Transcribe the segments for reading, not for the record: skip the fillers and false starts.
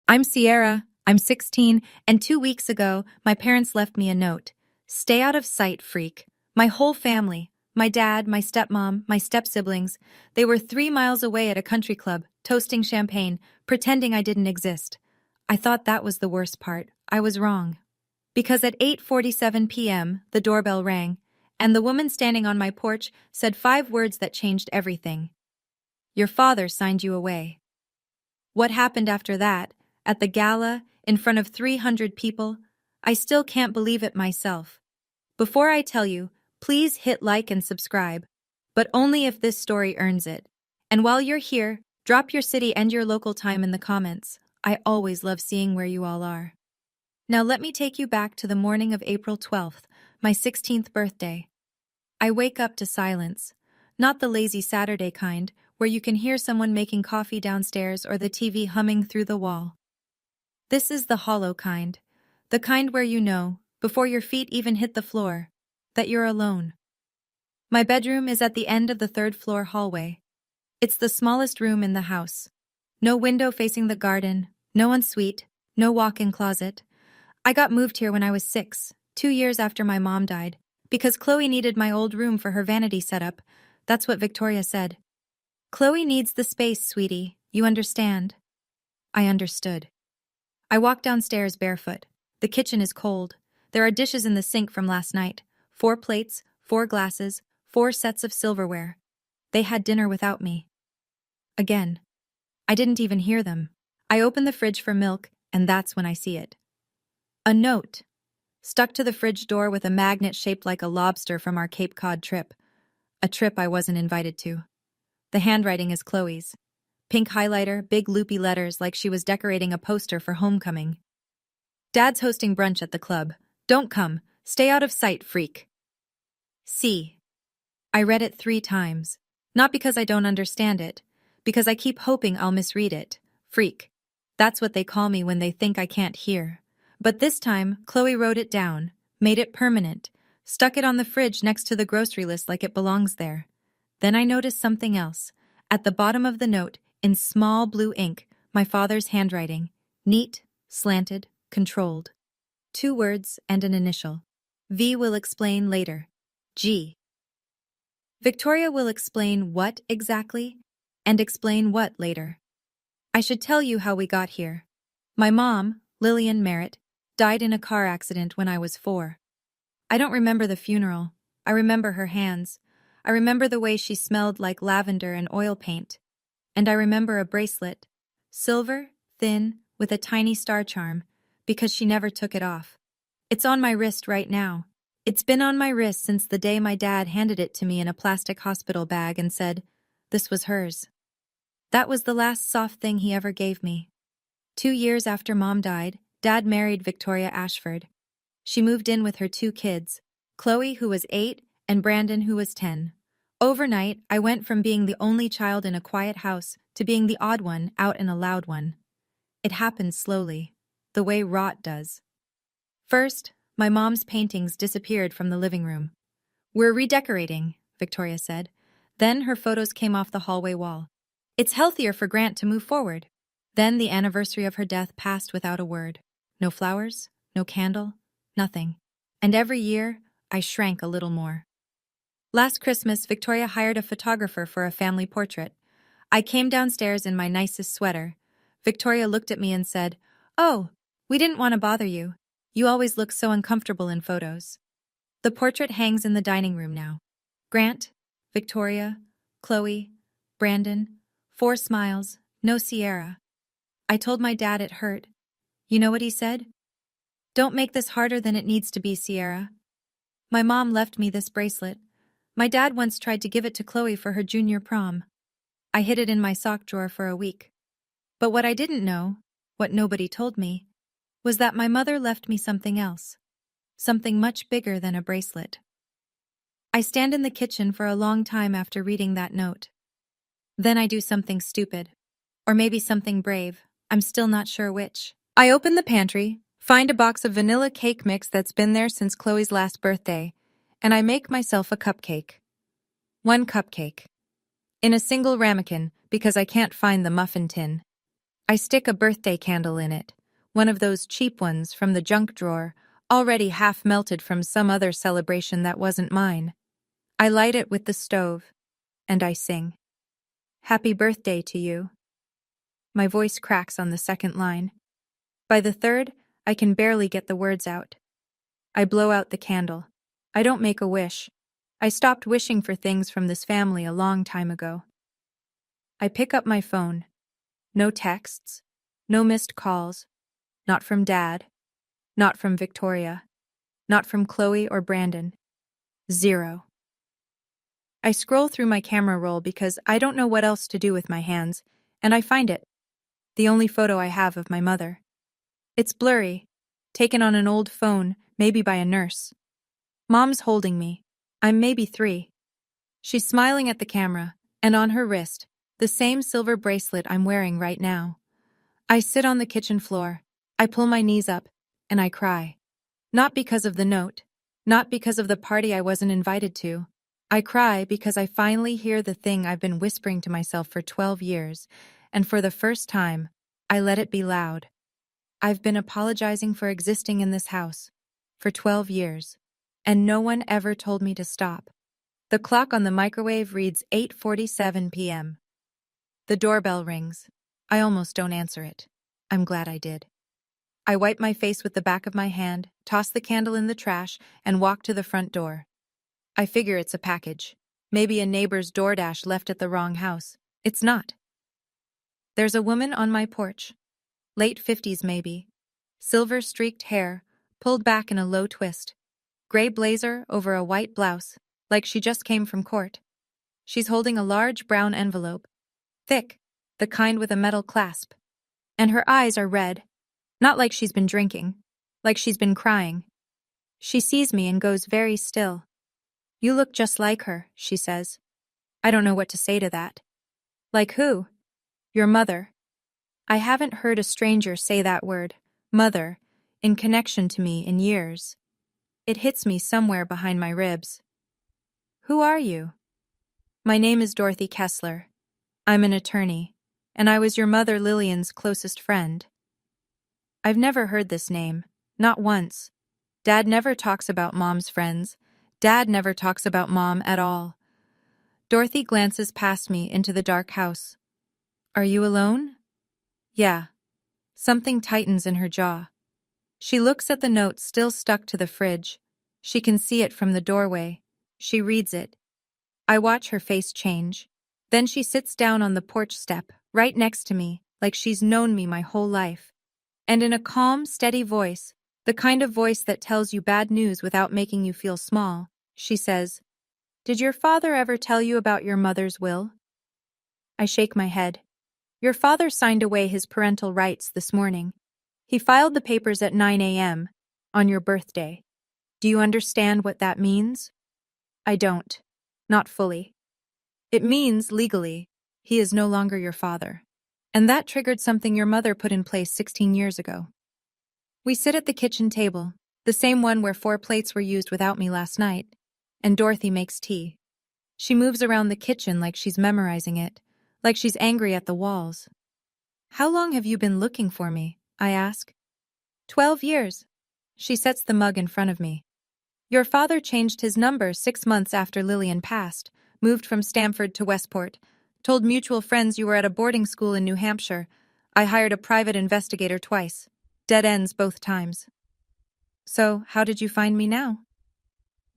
I'm Sierra, I'm 16, and 2 weeks ago, my parents left me a note. Stay out of sight, freak. My whole family, my dad, my stepmom, my step-siblings, they were 3 miles away at a country club, toasting champagne, pretending I didn't exist. I thought that was the worst part. I was wrong. Because at 8:47 p.m., the doorbell rang, and the woman standing on my porch said 5 words that changed everything. Your father signed you away. What happened after that, at the gala, in front of 300 people, I still can't believe it myself. Before I tell you, please hit like and subscribe, but only if this story earns it. And while you're here, drop your city and your local time in the comments. I always love seeing where you all are. Now let me take you back to the morning of April 12th, my 16th birthday. I wake up to silence, not the lazy Saturday kind, where you can hear someone making coffee downstairs or the TV humming through the wall. This is the hollow kind, the kind where you know, before your feet even hit the floor, that you're alone. My bedroom is at the end of the third-floor hallway. It's the smallest room in the house. No window facing the garden, no ensuite, no walk-in closet. I got moved here when I was 6, 2 years after my mom died, because Chloe needed my old room for her vanity setup. That's what Victoria said. Chloe needs the space, sweetie, you understand? I understood. I walk downstairs barefoot. The kitchen is cold. There are dishes in the sink from last night. 4 plates, 4 glasses, 4 sets of silverware. They had dinner without me. Again. I didn't even hear them. I open the fridge for milk, and that's when I see it. A note. Stuck to the fridge door with a magnet shaped like a lobster from our Cape Cod trip. A trip I wasn't invited to. The handwriting is Chloe's. Pink highlighter, big loopy letters like she was decorating a poster for homecoming. Dad's hosting brunch at the club. Don't come. Stay out of sight, freak. See. I read it 3 times. Not because I don't understand it. Because I keep hoping I'll misread it. Freak. That's what they call me when they think I can't hear. But this time, Chloe wrote it down, made it permanent, stuck it on the fridge next to the grocery list like it belongs there. Then I noticed something else. At the bottom of the note, in small blue ink, my father's handwriting. Neat, slanted, controlled. 2 words and an initial. V will explain later. G. Victoria will explain what exactly, and explain what later. I should tell you how we got here. My mom, Lillian Merritt, died in a car accident when I was 4. I don't remember the funeral. I remember her hands. I remember the way she smelled like lavender and oil paint. And I remember a bracelet. Silver, thin, with a tiny star charm, because she never took it off. It's on my wrist right now. It's been on my wrist since the day my dad handed it to me in a plastic hospital bag and said, this was hers. That was the last soft thing he ever gave me. 2 years after Mom died, Dad married Victoria Ashford. She moved in with her 2 kids, Chloe, who was 8, and Brandon, who was 10. Overnight, I went from being the only child in a quiet house to being the odd one out in a loud one. It happened slowly, the way rot does. First, my mom's paintings disappeared from the living room. We're redecorating, Victoria said. Then her photos came off the hallway wall. It's healthier for Grant to move forward. Then the anniversary of her death passed without a word. No flowers, no candle, nothing. And every year, I shrank a little more. Last Christmas, Victoria hired a photographer for a family portrait. I came downstairs in my nicest sweater. Victoria looked at me and said, "Oh, we didn't want to bother you. You always look so uncomfortable in photos." The portrait hangs in the dining room now. Grant, Victoria, Chloe, Brandon, 4 smiles, no Sierra. I told my dad it hurt. You know what he said? "Don't make this harder than it needs to be, Sierra." My mom left me this bracelet. My dad once tried to give it to Chloe for her junior prom. I hid it in my sock drawer for a week. But what I didn't know, what nobody told me, was that my mother left me something else. Something much bigger than a bracelet. I stand in the kitchen for a long time after reading that note. Then I do something stupid. Or maybe something brave. I'm still not sure which. I open the pantry, find a box of vanilla cake mix that's been there since Chloe's last birthday, and I make myself a cupcake. 1 cupcake. In a single ramekin, because I can't find the muffin tin. I stick a birthday candle in it, one of those cheap ones from the junk drawer, already half melted from some other celebration that wasn't mine. I light it with the stove, and I sing, "Happy birthday to you." My voice cracks on the second line. By the third, I can barely get the words out. I blow out the candle. I don't make a wish. I stopped wishing for things from this family a long time ago. I pick up my phone. No texts. No missed calls. Not from Dad. Not from Victoria. Not from Chloe or Brandon. Zero. I scroll through my camera roll because I don't know what else to do with my hands, and I find it. The only photo I have of my mother. It's blurry, taken on an old phone, maybe by a nurse. Mom's holding me. I'm maybe 3. She's smiling at the camera, and on her wrist, the same silver bracelet I'm wearing right now. I sit on the kitchen floor. I pull my knees up, and I cry. Not because of the note, not because of the party I wasn't invited to. I cry because I finally hear the thing I've been whispering to myself for 12 years, and for the first time, I let it be loud. I've been apologizing for existing in this house for 12 years, and no one ever told me to stop. The clock on the microwave reads 8:47 p.m. The doorbell rings. I almost don't answer it. I'm glad I did. I wipe my face with the back of my hand, toss the candle in the trash, and walk to the front door. I figure it's a package. Maybe a neighbor's DoorDash left at the wrong house. It's not. There's a woman on my porch. Late 50s maybe. Silver-streaked hair, pulled back in a low twist. Gray blazer over a white blouse, like she just came from court. She's holding a large brown envelope. Thick, the kind with a metal clasp. And her eyes are red. Not like she's been drinking. Like she's been crying. She sees me and goes very still. "You look just like her," she says. I don't know what to say to that. Like who? Your mother. I haven't heard a stranger say that word, mother, in connection to me in years. It hits me somewhere behind my ribs. Who are you? My name is Dorothy Kessler. I'm an attorney, and I was your mother Lillian's closest friend. I've never heard this name, not once. Dad never talks about Mom's friends. Dad never talks about Mom at all. Dorothy glances past me into the dark house. Are you alone? Yeah. Something tightens in her jaw. She looks at the note still stuck to the fridge. She can see it from the doorway. She reads it. I watch her face change. Then she sits down on the porch step, right next to me, like she's known me my whole life. And in a calm, steady voice, the kind of voice that tells you bad news without making you feel small, she says, "Did your father ever tell you about your mother's will?" I shake my head. Your father signed away his parental rights this morning. He filed the papers at 9 a.m. on your birthday. Do you understand what that means? I don't. Not fully. It means, legally, he is no longer your father. And that triggered something your mother put in place 16 years ago. We sit at the kitchen table, the same one where 4 plates were used without me last night, and Dorothy makes tea. She moves around the kitchen like she's memorizing it, like she's angry at the walls. How long have you been looking for me? I ask. 12 years. She sets the mug in front of me. Your father changed his number 6 months after Lillian passed, moved from Stamford to Westport, told mutual friends you were at a boarding school in New Hampshire. I hired a private investigator twice. Dead ends both times. So, how did you find me now?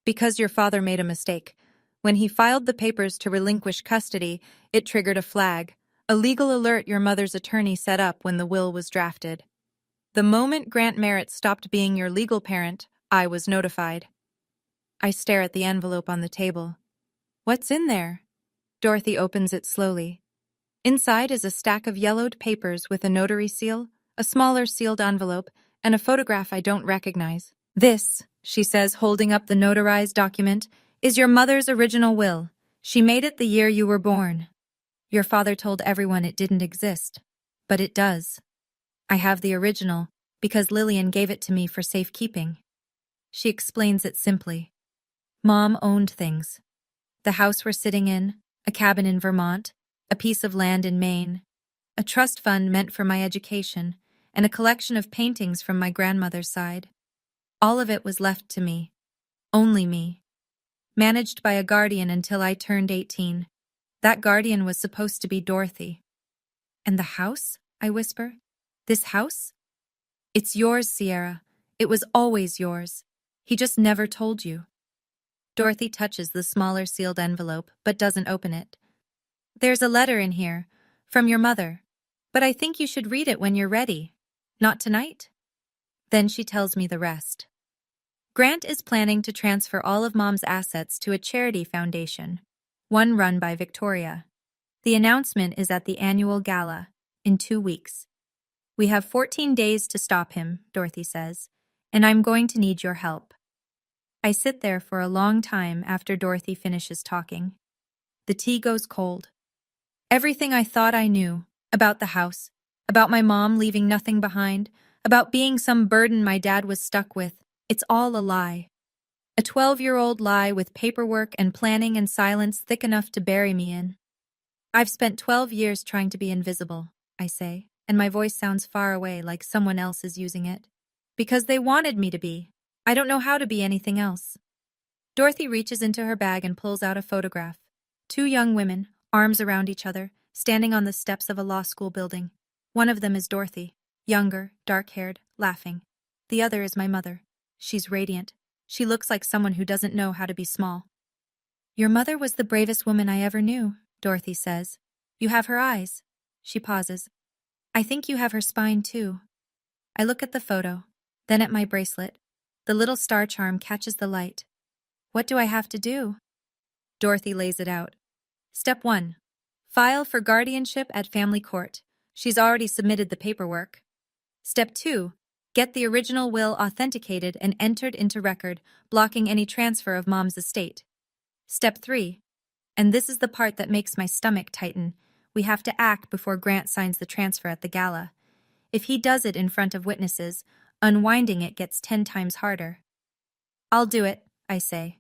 Because your father made a mistake. When he filed the papers to relinquish custody, it triggered a flag, a legal alert your mother's attorney set up when the will was drafted. The moment Grant Merritt stopped being your legal parent, I was notified. I stare at the envelope on the table. What's in there? Dorothy opens it slowly. Inside is a stack of yellowed papers with a notary seal, a smaller sealed envelope, and a photograph I don't recognize. This, she says, holding up the notarized document, is your mother's original will. She made it the year you were born. Your father told everyone it didn't exist, but it does. I have the original because Lillian gave it to me for safekeeping. She explains it simply. Mom owned things. The house we're sitting in, a cabin in Vermont, a piece of land in Maine, a trust fund meant for my education, and a collection of paintings from my grandmother's side. All of it was left to me. Only me. Managed by a guardian until I turned 18. That guardian was supposed to be Dorothy. And the house? I whisper. This house? It's yours, Sierra. It was always yours. He just never told you. Dorothy touches the smaller sealed envelope, but doesn't open it. There's a letter in here, from your mother. But I think you should read it when you're ready. Not tonight? Then she tells me the rest. Grant is planning to transfer all of Mom's assets to a charity foundation, one run by Victoria. The announcement is at the annual gala, in 2 weeks. We have 14 days to stop him, Dorothy says, and I'm going to need your help. I sit there for a long time after Dorothy finishes talking. The tea goes cold. Everything I thought I knew, about the house, about my mom leaving nothing behind, about being some burden my dad was stuck with, it's all a lie. A 12-year-old lie with paperwork and planning and silence thick enough to bury me in. I've spent 12 years trying to be invisible, I say, and my voice sounds far away like someone else is using it. Because they wanted me to be. I don't know how to be anything else. Dorothy reaches into her bag and pulls out a photograph. 2 young women, arms around each other, standing on the steps of a law school building. One of them is Dorothy, younger, dark-haired, laughing. The other is my mother. She's radiant. She looks like someone who doesn't know how to be small. Your mother was the bravest woman I ever knew, Dorothy says. You have her eyes. She pauses. I think you have her spine too. I look at the photo, then at my bracelet. The little star charm catches the light. What do I have to do? Dorothy lays it out. Step 1. File for guardianship at family court. She's already submitted the paperwork. Step 2. Get the original will authenticated and entered into record, blocking any transfer of Mom's estate. Step 3. And this is the part that makes my stomach tighten. We have to act before Grant signs the transfer at the gala. If he does it in front of witnesses, unwinding it gets 10 times harder. I'll do it, I say.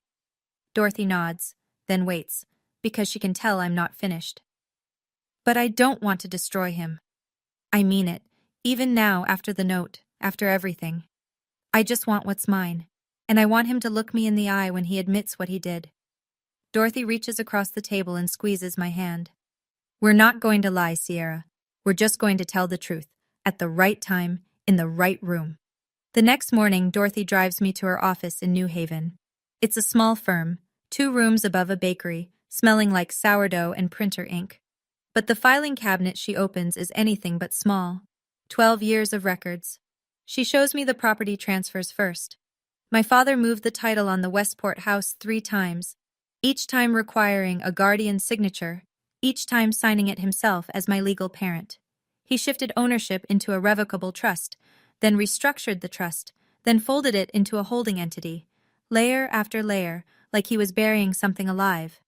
Dorothy nods, then waits, because she can tell I'm not finished. But I don't want to destroy him. I mean it, even now after the note, after everything. I just want what's mine, and I want him to look me in the eye when he admits what he did. Dorothy reaches across the table and squeezes my hand. We're not going to lie, Sierra. We're just going to tell the truth, at the right time, in the right room. The next morning, Dorothy drives me to her office in New Haven. It's a small firm, 2 rooms above a bakery, smelling like sourdough and printer ink. But the filing cabinet she opens is anything but small. 12 years of records. She shows me the property transfers first. My father moved the title on the Westport house 3 times, each time requiring a guardian's signature, each time signing it himself as my legal parent. He shifted ownership into a revocable trust, then restructured the trust, then folded it into a holding entity, layer after layer, like he was burying something alive.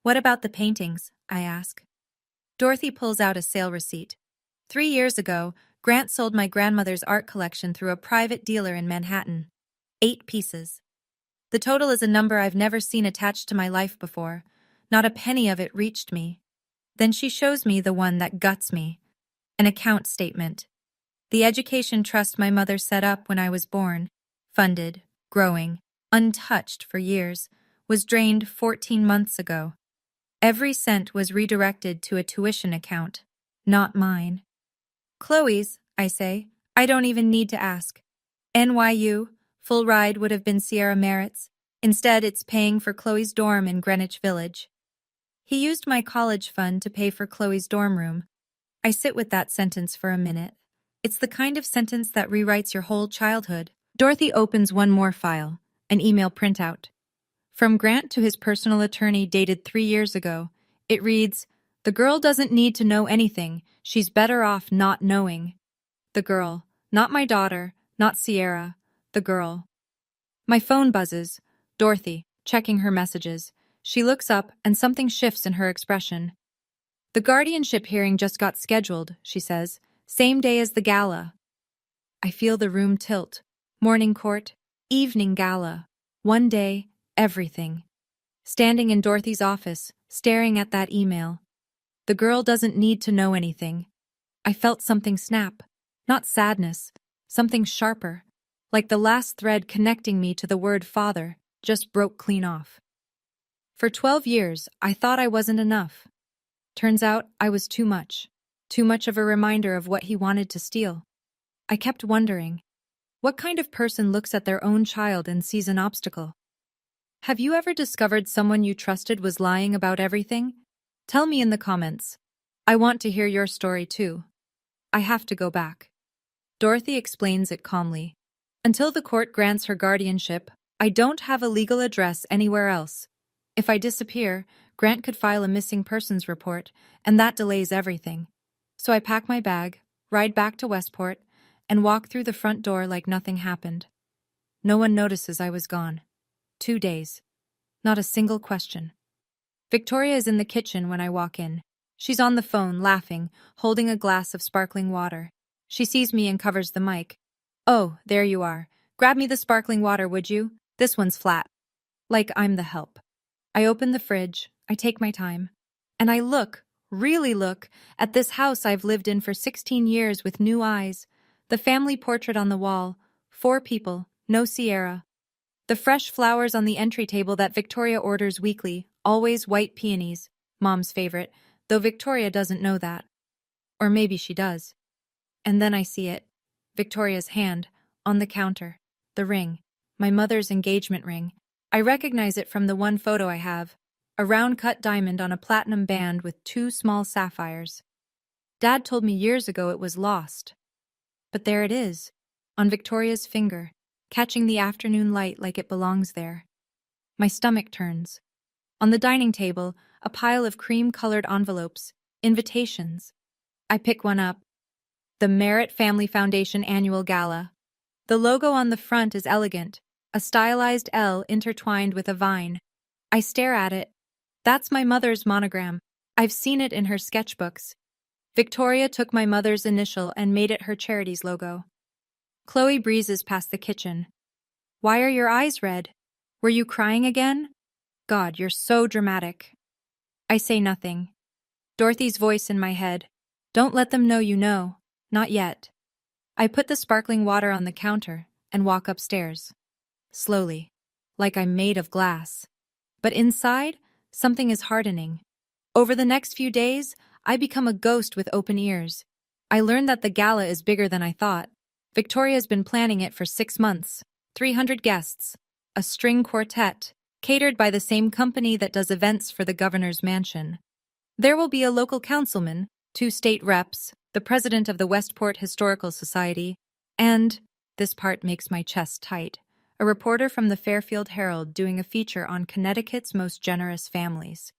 What about the paintings? I ask. Dorothy pulls out a sale receipt. 3 years ago, Grant sold my grandmother's art collection through a private dealer in Manhattan. 8 pieces. The total is a number I've never seen attached to my life before. Not a penny of it reached me. Then she shows me the one that guts me. An account statement. The education trust my mother set up when I was born, funded, growing, untouched for years, was drained 14 months ago. Every cent was redirected to a tuition account, not mine. Chloe's, I say. I don't even need to ask. NYU, full ride would have been Sierra Merritt's. Instead, it's paying for Chloe's dorm in Greenwich Village. He used my college fund to pay for Chloe's dorm room. I sit with that sentence for a minute. It's the kind of sentence that rewrites your whole childhood. Dorothy opens one more file, an email printout. From Grant to his personal attorney dated 3 years ago. It reads, "The girl doesn't need to know anything. She's better off not knowing." The girl. Not my daughter, not Sierra. The girl. My phone buzzes. Dorothy, checking her messages. She looks up and something shifts in her expression. The guardianship hearing just got scheduled, she says. Same day as the gala. I feel the room tilt. Morning court, evening gala. One day, everything. Standing in Dorothy's office, staring at that email. The girl doesn't need to know anything. I felt something snap. Not sadness, something sharper. Like the last thread connecting me to the word father just broke clean off. For 12 years, I thought I wasn't enough. Turns out I was too much. Too much of a reminder of what he wanted to steal. I kept wondering, what kind of person looks at their own child and sees an obstacle? Have you ever discovered someone you trusted was lying about everything? Tell me in the comments. I want to hear your story too. I have to go back. Dorothy explains it calmly. Until the court grants her guardianship, I don't have a legal address anywhere else. If I disappear, Grant could file a missing persons report, and that delays everything. So I pack my bag, ride back to Westport, and walk through the front door like nothing happened. No one notices I was gone. 2 days. Not a single question. Victoria is in the kitchen when I walk in. She's on the phone, laughing, holding a glass of sparkling water. She sees me and covers the mic. "Oh, there you are. Grab me the sparkling water, would you? This one's flat." Like I'm the help. I open the fridge, I take my time, and I look, really look, at this house I've lived in for 16 years with new eyes. The family portrait on the wall, 4 people, no Sierra. The fresh flowers on the entry table that Victoria orders weekly, always white peonies, Mom's favorite, though Victoria doesn't know that. Or maybe she does. And then I see it. Victoria's hand, on the counter. The ring. My mother's engagement ring. I recognize it from the one photo I have. A round-cut diamond on a platinum band with 2 small sapphires. Dad told me years ago it was lost. But there it is, on Victoria's finger, catching the afternoon light like it belongs there. My stomach turns. On the dining table, a pile of cream-colored envelopes, invitations. I pick one up. The Merritt Family Foundation Annual Gala. The logo on the front is elegant, a stylized L intertwined with a vine. I stare at it. That's my mother's monogram. I've seen it in her sketchbooks. Victoria took my mother's initial and made it her charity's logo. Chloe breezes past the kitchen. "Why are your eyes red? Were you crying again? God, you're so dramatic." I say nothing. Dorothy's voice in my head. "Don't let them know you know. Not yet." I put the sparkling water on the counter and walk upstairs. Slowly, like I'm made of glass. But inside, something is hardening. Over the next few days, I become a ghost with open ears. I learn that the gala is bigger than I thought. Victoria's been planning it for 6 months. 300 guests. A string quartet, catered by the same company that does events for the governor's mansion. There will be a local councilman, 2 state reps, the president of the Westport Historical Society, and, this part makes my chest tight, a reporter from the Fairfield Herald doing a feature on Connecticut's most generous families.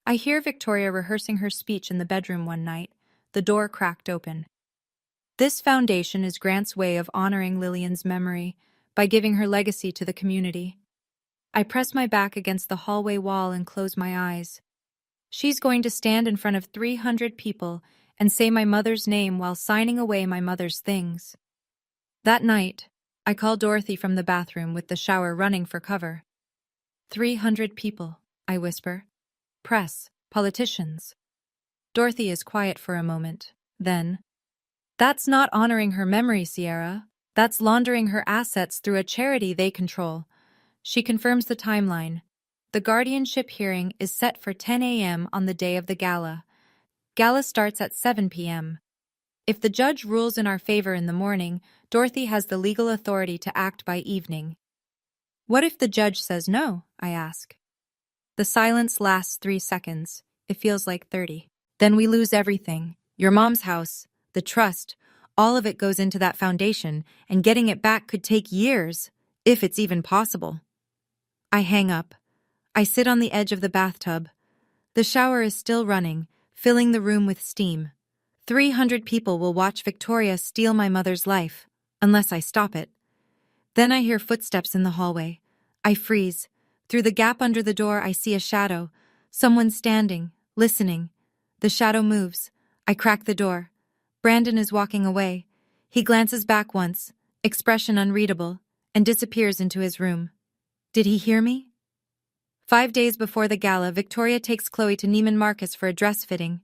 I hear Victoria rehearsing her speech in the bedroom one night, the door cracked open. This foundation is Grant's way of honoring Lillian's memory by giving her legacy to the community. I press my back against the hallway wall and close my eyes. She's going to stand in front of 300 people and say my mother's name while signing away my mother's things. That night, I call Dorothy from the bathroom with the shower running for cover. 300 people, I whisper. Press, politicians. Dorothy is quiet for a moment. Then, "That's not honoring her memory, Sierra. That's laundering her assets through a charity they control." She confirms the timeline. The guardianship hearing is set for 10 a.m. on the day of the gala. Gala starts at 7 p.m. If the judge rules in our favor in the morning, Dorothy has the legal authority to act by evening. "What if the judge says no?" I ask. The silence lasts 3 seconds. It feels like 30. "Then we lose everything. Your mom's house, the trust, all of it goes into that foundation, and getting it back could take years, if it's even possible." I hang up. I sit on the edge of the bathtub. The shower is still running, filling the room with steam. 300 people will watch Victoria steal my mother's life, unless I stop it. Then I hear footsteps in the hallway. I freeze. Through the gap under the door, I see a shadow. Someone standing, listening. The shadow moves. I crack the door. Brandon is walking away. He glances back once, expression unreadable, and disappears into his room. Did he hear me? 5 days before the gala, Victoria takes Chloe to Neiman Marcus for a dress fitting.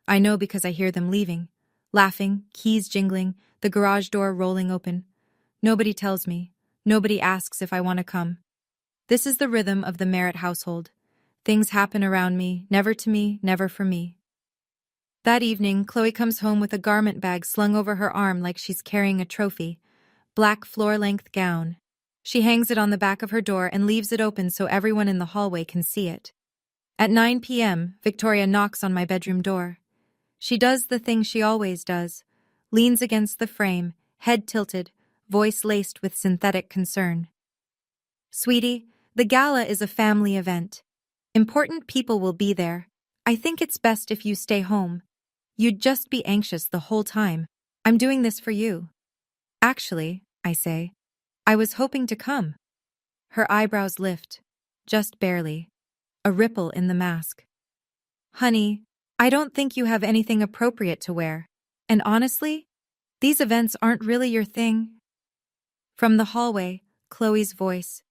I know because I hear them leaving. Laughing, keys jingling, the garage door rolling open. Nobody tells me. Nobody asks if I want to come. This is the rhythm of the Merritt household. Things happen around me, never for me. That evening, Chloe comes home with a garment bag slung over her arm like she's carrying a trophy. Black floor-length gown. She hangs it on the back of her door and leaves it open so everyone in the hallway can see it. At 9 p.m., Victoria knocks on my bedroom door. She does the thing she always does. Leans against the frame, head tilted, voice laced with synthetic concern. Sweetie, the gala is a family event. Important people will be there. I think it's best if you stay home. You'd just be anxious the whole time. I'm doing this for you. Actually, I say, I was hoping to come. Her eyebrows lift, just barely. A ripple in the mask. Honey, I don't think you have anything appropriate to wear. And honestly, these events aren't really your thing. From the hallway, Chloe's voice.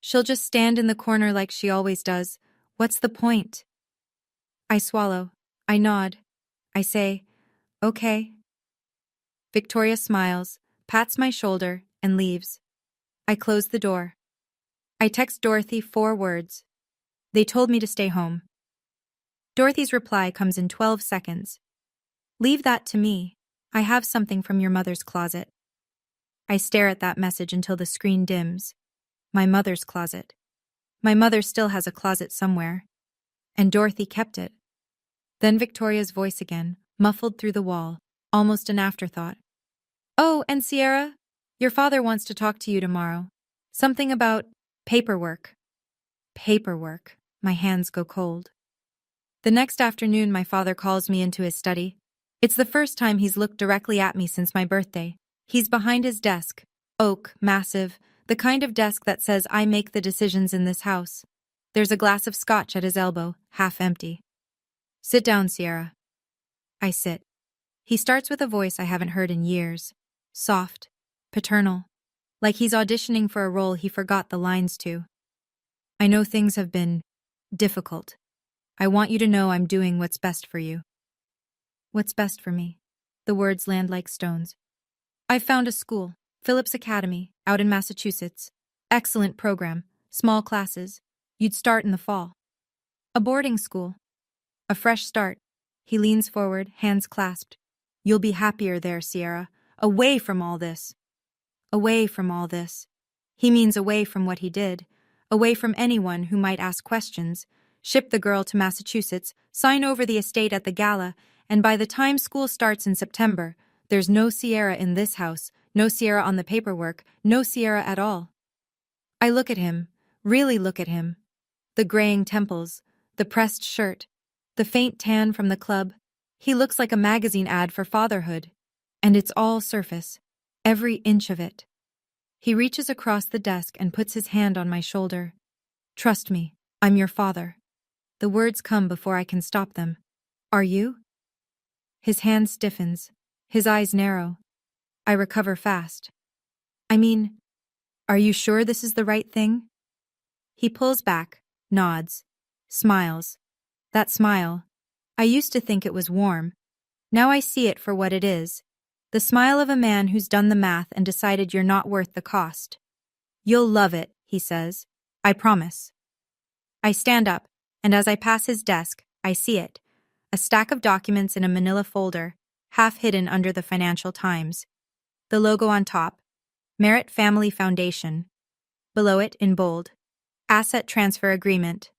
She'll just stand in the corner like she always does. What's the point? I swallow. I nod. I say, okay. Victoria smiles, pats my shoulder, and leaves. I close the door. I text Dorothy 4 words. They told me to stay home. Dorothy's reply comes in 12 seconds. Leave that to me. I have something from your mother's closet. I stare at that message until the screen dims. My mother's closet. My mother still has a closet somewhere. And Dorothy kept it. Then Victoria's voice again, muffled through the wall, almost an afterthought. Oh, and Sierra, your father wants to talk to you tomorrow. Something about paperwork. Paperwork. My hands go cold. The next afternoon, my father calls me into his study. It's the first time he's looked directly at me since my birthday. He's behind his desk. Oak, massive, the kind of desk that says I make the decisions in this house. There's a glass of scotch at his elbow, half empty. Sit down, Sierra. I sit. He starts with a voice I haven't heard in years. Soft, paternal, like he's auditioning for a role he forgot the lines to. I know things have been difficult. I want you to know I'm doing what's best for you. What's best for me? The words land like stones. I've found a school, Phillips Academy, out in Massachusetts. Excellent program, small classes. You'd start in the fall. A boarding school. A fresh start. He leans forward, hands clasped. You'll be happier there, Sierra. Away from all this. Away from all this. He means away from what he did. Away from anyone who might ask questions. Ship the girl to Massachusetts, sign over the estate at the gala, and by the time school starts in September, there's no Sierra in this house, no Sierra on the paperwork, no Sierra at all. I look at him, really look at him. The graying temples, the pressed shirt, the faint tan from the club. He looks like a magazine ad for fatherhood. And it's all surface, every inch of it. He reaches across the desk and puts his hand on my shoulder. Trust me, I'm your father. The words come before I can stop them. Are you? His hand stiffens, his eyes narrow. I recover fast. I mean, are you sure this is the right thing? He pulls back, nods, smiles. That smile. I used to think it was warm. Now I see it for what it is. The smile of a man who's done the math and decided you're not worth the cost. You'll love it, he says. I promise. I stand up, and as I pass his desk, I see it. A stack of documents in a manila folder, half hidden under the Financial Times. The logo on top, Merritt Family Foundation. Below it, in bold, Asset Transfer Agreement.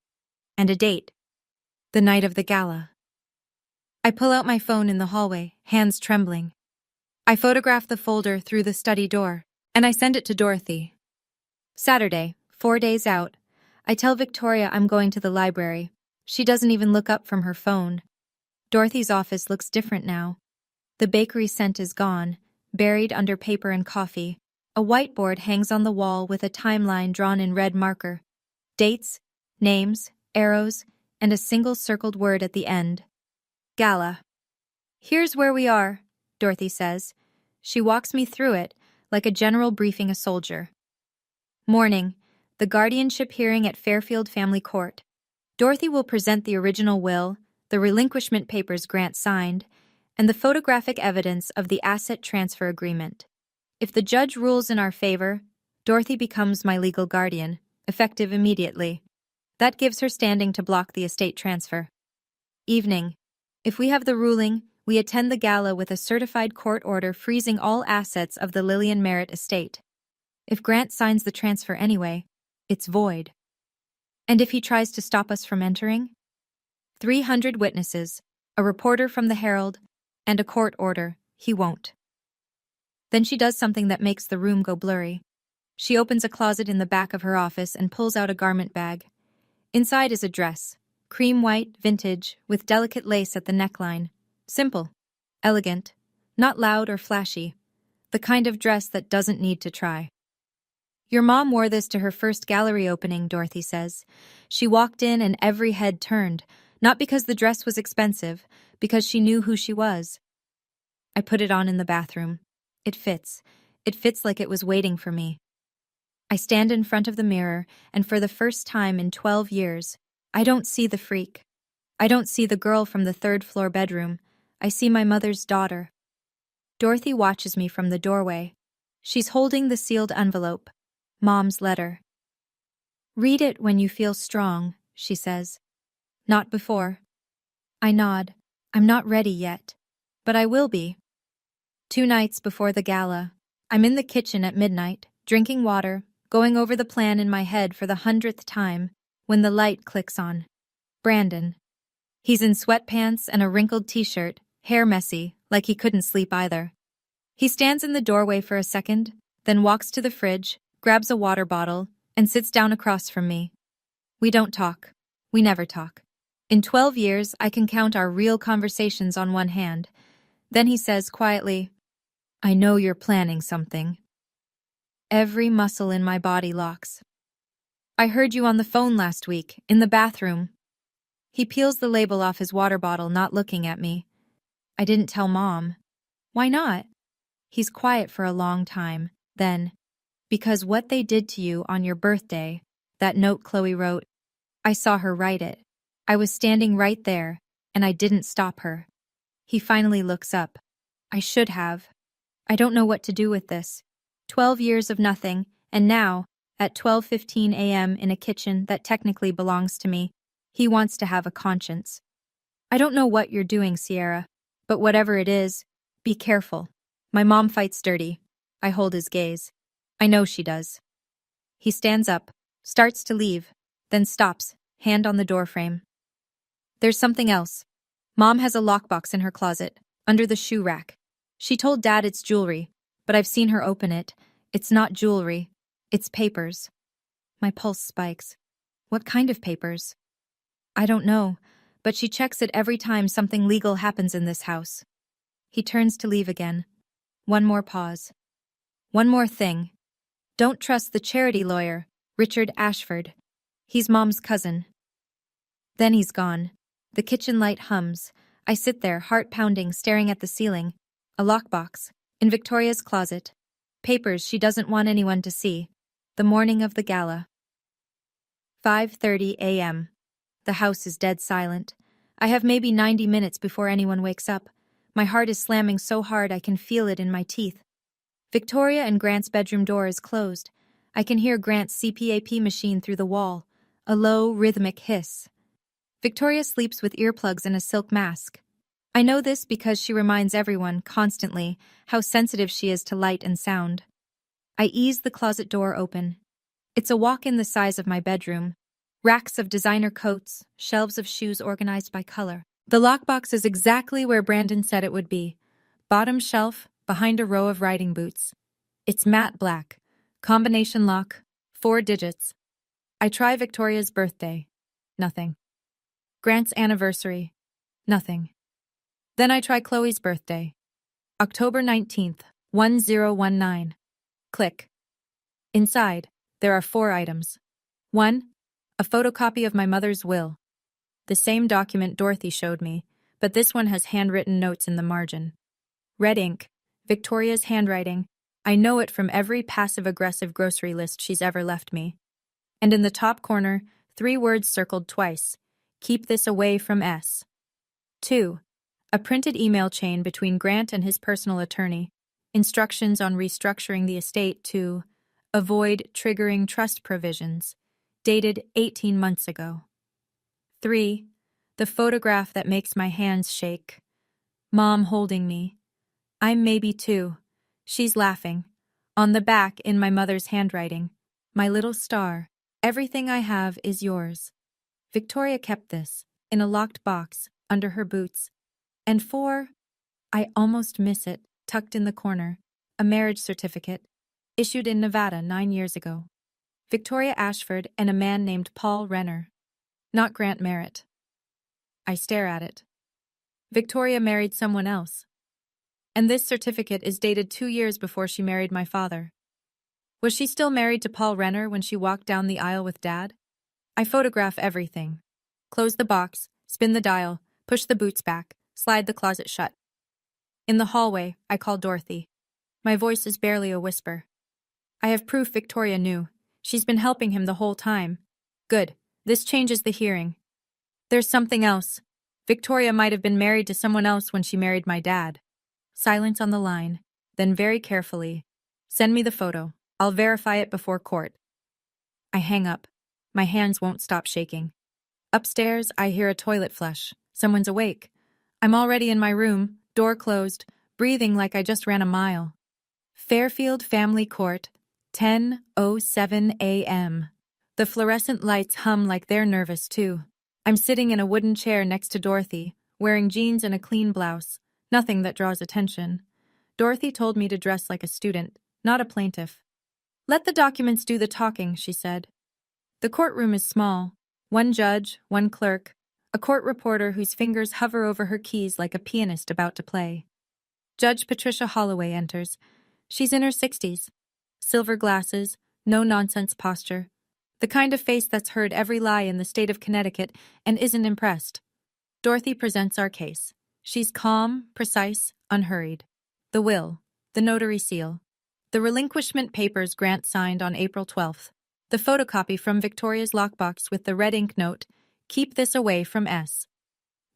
And a date. The night of the gala. I pull out my phone in the hallway, hands trembling. I photograph the folder through the study door, and I send it to Dorothy. Saturday, 4 days out. I tell Victoria I'm going to the library. She doesn't even look up from her phone. Dorothy's office looks different now. The bakery scent is gone, buried under paper and coffee. A whiteboard hangs on the wall with a timeline drawn in red marker. Dates, names, arrows, and a single circled word at the end. Gala. Here's where we are, Dorothy says. She walks me through it, like a general briefing a soldier. Morning, the guardianship hearing at Fairfield Family Court. Dorothy will present the original will, the relinquishment papers Grant signed, and the photographic evidence of the asset transfer agreement. If the judge rules in our favor, Dorothy becomes my legal guardian, effective immediately. That gives her standing to block the estate transfer. Evening. If we have the ruling, we attend the gala with a certified court order freezing all assets of the Lillian Merritt estate. If Grant signs the transfer anyway, it's void. And if he tries to stop us from entering? 300 witnesses, a reporter from the Herald, and a court order. He won't. Then she does something that makes the room go blurry. She opens a closet in the back of her office and pulls out a garment bag. Inside is a dress, cream white, vintage, with delicate lace at the neckline. Simple, elegant, not loud or flashy. The kind of dress that doesn't need to try. Your mom wore this to her first gallery opening, Dorothy says. She walked in and every head turned, not because the dress was expensive, because she knew who she was. I put it on in the bathroom. It fits. It fits like it was waiting for me. I stand in front of the mirror, and for the first time in 12 years, I don't see the freak. I don't see the girl from the third-floor bedroom. I see my mother's daughter. Dorothy watches me from the doorway. She's holding the sealed envelope. Mom's letter. Read it when you feel strong, she says. Not before. I nod. I'm not ready yet. But I will be. 2 nights before the gala, I'm in the kitchen at midnight, drinking water, going over the plan in my head for the 100th time, when the light clicks on. Brandon. He's in sweatpants and a wrinkled t-shirt, hair messy, like he couldn't sleep either. He stands in the doorway for a second, then walks to the fridge, grabs a water bottle, and sits down across from me. We don't talk. We never talk. In 12 years, I can count our real conversations on one hand. Then he says quietly, I know you're planning something. Every muscle in my body locks. I heard you on the phone last week, in the bathroom. He peels the label off his water bottle, not looking at me. I didn't tell Mom. Why not? He's quiet for a long time. Then, because what they did to you on your birthday, that note Chloe wrote, I saw her write it. I was standing right there, and I didn't stop her. He finally looks up. I should have. I don't know what to do with this. 12 years of nothing, and now, at 12:15 a.m. in a kitchen that technically belongs to me, he wants to have a conscience. I don't know what you're doing, Sierra, but whatever it is, be careful. My mom fights dirty. I hold his gaze. I know she does. He stands up, starts to leave, then stops, hand on the doorframe. There's something else. Mom has a lockbox in her closet, under the shoe rack. She told Dad it's jewelry, but I've seen her open it. It's not jewelry. It's papers. My pulse spikes. What kind of papers? I don't know, but she checks it every time something legal happens in this house. He turns to leave again. One more pause. One more thing. Don't trust the charity lawyer, Richard Ashford. He's Mom's cousin. Then he's gone. The kitchen light hums. I sit there, heart pounding, staring at the ceiling. A lockbox. In Victoria's closet. Papers she doesn't want anyone to see. The morning of the gala. 5:30 a.m. The house is dead silent. I have maybe 90 minutes before anyone wakes up. My heart is slamming so hard I can feel it in my teeth. Victoria and Grant's bedroom door is closed. I can hear Grant's CPAP machine through the wall. A low, rhythmic hiss. Victoria sleeps with earplugs and a silk mask. I know this because she reminds everyone, constantly, how sensitive she is to light and sound. I ease the closet door open. It's a walk-in the size of my bedroom. Racks of designer coats, shelves of shoes organized by color. The lockbox is exactly where Brandon said it would be. Bottom shelf, behind a row of riding boots. It's matte black. Combination lock. 4 digits. I try Victoria's birthday. Nothing. Grant's anniversary. Nothing. Then I try Chloe's birthday. October 19th, 1019. Click. Inside, there are 4 items. 1. A photocopy of my mother's will. The same document Dorothy showed me, but this one has handwritten notes in the margin. Red ink, Victoria's handwriting. I know it from every passive-aggressive grocery list she's ever left me. And in the top corner, 3 words circled twice. Keep this away from S. 2. A printed email chain between Grant and his personal attorney. Instructions on restructuring the estate to avoid triggering trust provisions. Dated 18 months ago. 3. The photograph that makes my hands shake. Mom holding me. I'm maybe 2. She's laughing. On the back, in my mother's handwriting. My little star. Everything I have is yours. Victoria kept this, in a locked box, under her boots. And 4. I almost miss it, tucked in the corner. A marriage certificate. Issued in Nevada 9 years ago. Victoria Ashford and a man named Paul Renner. Not Grant Merritt. I stare at it. Victoria married someone else. And this certificate is dated 2 years before she married my father. Was she still married to Paul Renner when she walked down the aisle with Dad? I photograph everything. Close the box, spin the dial, push the boots back, slide the closet shut. In the hallway, I call Dorothy. My voice is barely a whisper. I have proof Victoria knew. She's been helping him the whole time. Good. This changes the hearing. There's something else. Victoria might have been married to someone else when she married my dad. Silence on the line. Then very carefully. Send me the photo. I'll verify it before court. I hang up. My hands won't stop shaking. Upstairs, I hear a toilet flush. Someone's awake. I'm already in my room, door closed, breathing like I just ran a mile. Fairfield Family Court, 10:07 a.m. The fluorescent lights hum like they're nervous, too. I'm sitting in a wooden chair next to Dorothy, wearing jeans and a clean blouse, nothing that draws attention. Dorothy told me to dress like a student, not a plaintiff. Let the documents do the talking, she said. The courtroom is small. 1 judge, 1 clerk, a court reporter whose fingers hover over her keys like a pianist about to play. Judge Patricia Holloway enters. She's in her 60s. Silver glasses, no-nonsense posture. The kind of face that's heard every lie in the state of Connecticut and isn't impressed. Dorothy presents our case. She's calm, precise, unhurried. The will, the notary seal, the relinquishment papers Grant signed on April 12th, the photocopy from Victoria's lockbox with the red ink note, "Keep this away from S."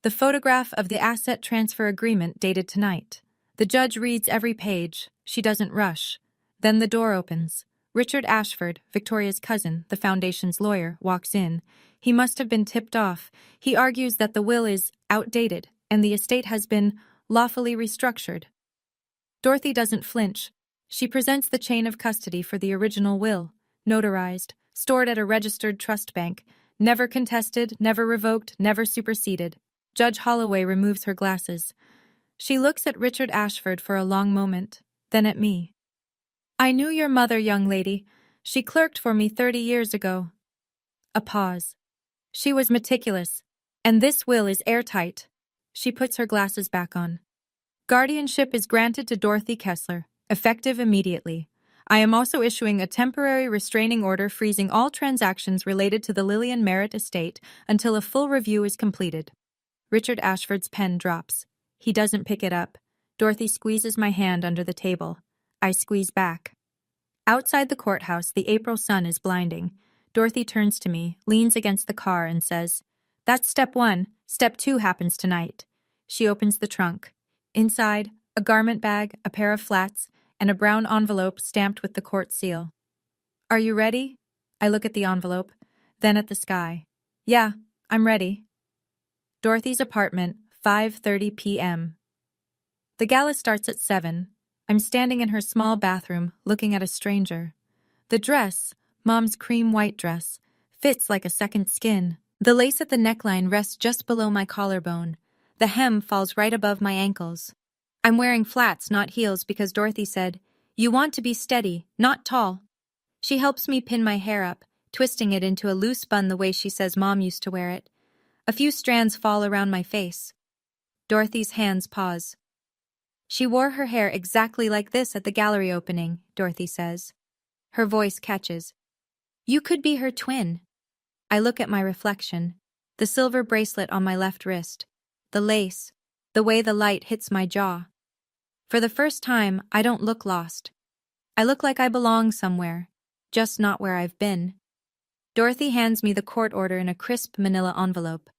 The photograph of the asset transfer agreement dated tonight. The judge reads every page. She doesn't rush. Then the door opens. Richard Ashford, Victoria's cousin, the foundation's lawyer, walks in. He must have been tipped off. He argues that the will is outdated and the estate has been lawfully restructured. Dorothy doesn't flinch. She presents the chain of custody for the original will, notarized, stored at a registered trust bank, never contested, never revoked, never superseded. Judge Holloway removes her glasses. She looks at Richard Ashford for a long moment, then at me. I knew your mother, young lady. She clerked for me 30 years ago. A pause. She was meticulous, and this will is airtight. She puts her glasses back on. Guardianship is granted to Dorothy Kessler, effective immediately. I am also issuing a temporary restraining order freezing all transactions related to the Lillian Merritt estate until a full review is completed. Richard Ashford's pen drops. He doesn't pick it up. Dorothy squeezes my hand under the table. I squeeze back. Outside the courthouse, the April sun is blinding. Dorothy turns to me, leans against the car, and says, "That's step 1. Step 2 happens tonight." She opens the trunk. Inside, a garment bag, a pair of flats, and a brown envelope stamped with the court seal. "Are you ready?" I look at the envelope, then at the sky. "Yeah, I'm ready." Dorothy's apartment, 5:30 p.m. The gala starts at 7. I'm standing in her small bathroom, looking at a stranger. The dress, Mom's cream white dress, fits like a second skin. The lace at the neckline rests just below my collarbone. The hem falls right above my ankles. I'm wearing flats, not heels, because Dorothy said, "You want to be steady, not tall." She helps me pin my hair up, twisting it into a loose bun the way she says Mom used to wear it. A few strands fall around my face. Dorothy's hands pause. "She wore her hair exactly like this at the gallery opening," Dorothy says. Her voice catches. "You could be her twin." I look at my reflection, the silver bracelet on my left wrist, the lace, the way the light hits my jaw. For the first time, I don't look lost. I look like I belong somewhere, just not where I've been. Dorothy hands me the court order in a crisp manila envelope.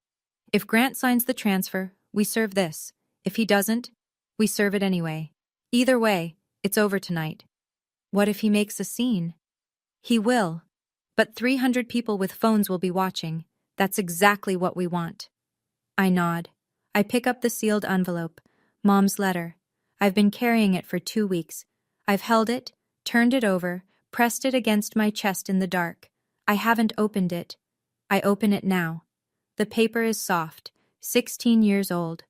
"If Grant signs the transfer, we serve this. If he doesn't, we serve it anyway. Either way, it's over tonight. What if he makes a scene? He will. But 300 people with phones will be watching. That's exactly what we want. I nod. I pick up the sealed envelope. Mom's letter. I've been carrying it for 2 weeks. I've held it, turned it over, pressed it against my chest in the dark. I haven't opened it. I open it now. The paper is soft, 16 years old.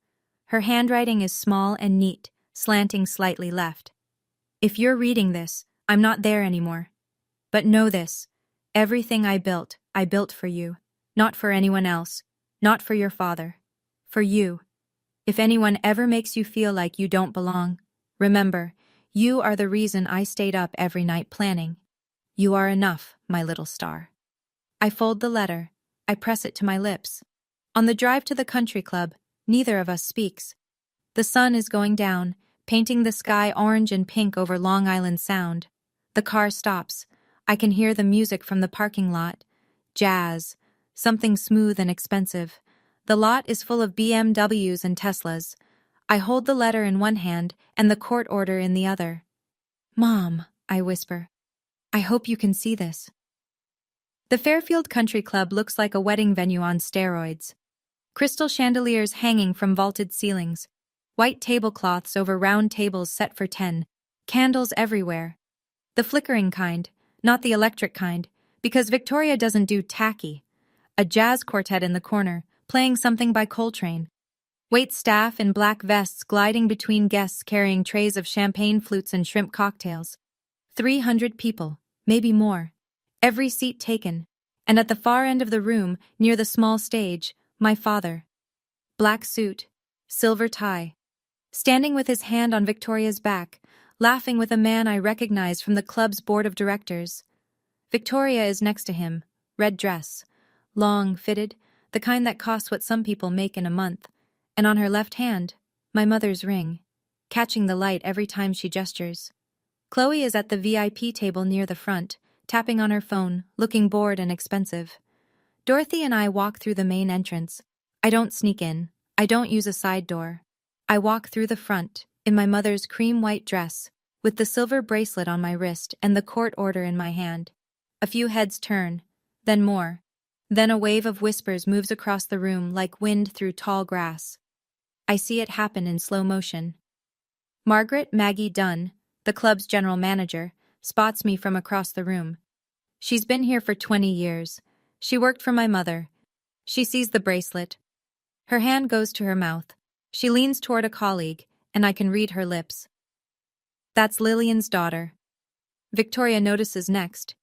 Her handwriting is small and neat, slanting slightly left. If you're reading this, I'm not there anymore. But know this. Everything I built for you. Not for anyone else. Not for your father. For you. If anyone ever makes you feel like you don't belong, remember, you are the reason I stayed up every night planning. You are enough, my little star. I fold the letter. I press it to my lips. On the drive to the country club, neither of us speaks. The sun is going down, painting the sky orange and pink over Long Island Sound. The car stops. I can hear the music from the parking lot. Jazz. Something smooth and expensive. The lot is full of BMWs and Teslas. I hold the letter in one hand and the court order in the other. Mom, I whisper. I hope you can see this. The Fairfield Country Club looks like a wedding venue on steroids. Crystal chandeliers hanging from vaulted ceilings. White tablecloths over round tables set for 10. Candles everywhere. The flickering kind, not the electric kind, because Victoria doesn't do tacky. A jazz quartet in the corner, playing something by Coltrane. Wait staff in black vests gliding between guests carrying trays of champagne flutes and shrimp cocktails. 300 people, maybe more. Every seat taken. And at the far end of the room, near the small stage, my father. Black suit, silver tie. Standing with his hand on Victoria's back, laughing with a man I recognize from the club's board of directors. Victoria is next to him, red dress. Long, fitted, the kind that costs what some people make in a month. And on her left hand, my mother's ring, catching the light every time she gestures. Chloe is at the VIP table near the front, tapping on her phone, looking bored and expensive. Dorothy and I walk through the main entrance. I don't sneak in. I don't use a side door. I walk through the front, in my mother's cream-white dress, with the silver bracelet on my wrist and the court order in my hand. A few heads turn, then more. Then a wave of whispers moves across the room like wind through tall grass. I see it happen in slow motion. Margaret Maggie Dunn, the club's general manager, spots me from across the room. She's been here for 20 years. She worked for my mother. She sees the bracelet. Her hand goes to her mouth. She leans toward a colleague, and I can read her lips. That's Lillian's daughter. Victoria notices next.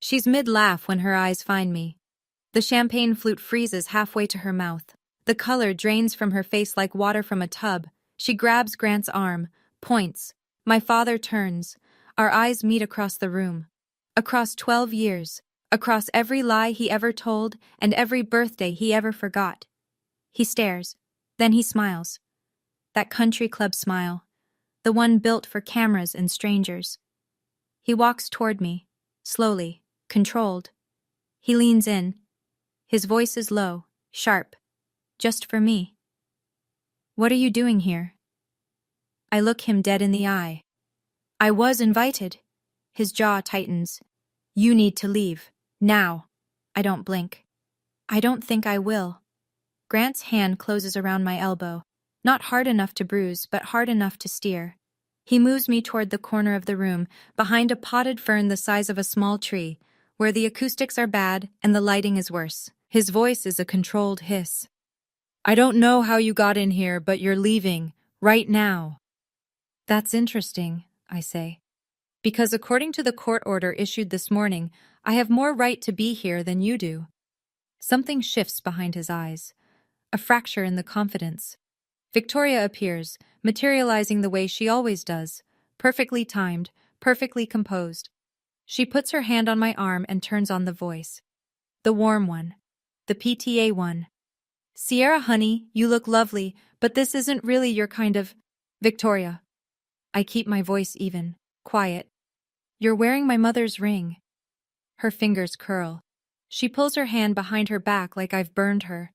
She's mid-laugh when her eyes find me. The champagne flute freezes halfway to her mouth. The color drains from her face like water from a tub. She grabs Grant's arm, points. My father turns. Our eyes meet across the room. Across 12 years. Across every lie he ever told and every birthday he ever forgot. He stares. Then he smiles. That country club smile. The one built for cameras and strangers. He walks toward me. Slowly. Controlled. He leans in. His voice is low, sharp. Just for me. What are you doing here? I look him dead in the eye. I was invited. His jaw tightens. You need to leave. Now. I don't blink. I don't think I will. Grant's hand closes around my elbow. Not hard enough to bruise, but hard enough to steer. He moves me toward the corner of the room, behind a potted fern the size of a small tree, where the acoustics are bad and the lighting is worse. His voice is a controlled hiss. I don't know how you got in here, but you're leaving. Right now. That's interesting, I say. Because according to the court order issued this morning, I have more right to be here than you do. Something shifts behind his eyes. A fracture in the confidence. Victoria appears, materializing the way she always does, perfectly timed, perfectly composed. She puts her hand on my arm and turns on the voice. The warm one. The PTA one. Sierra, honey, you look lovely, but this isn't really your kind of... Victoria. I keep my voice even, quiet. You're wearing my mother's ring. Her fingers curl. She pulls her hand behind her back like I've burned her.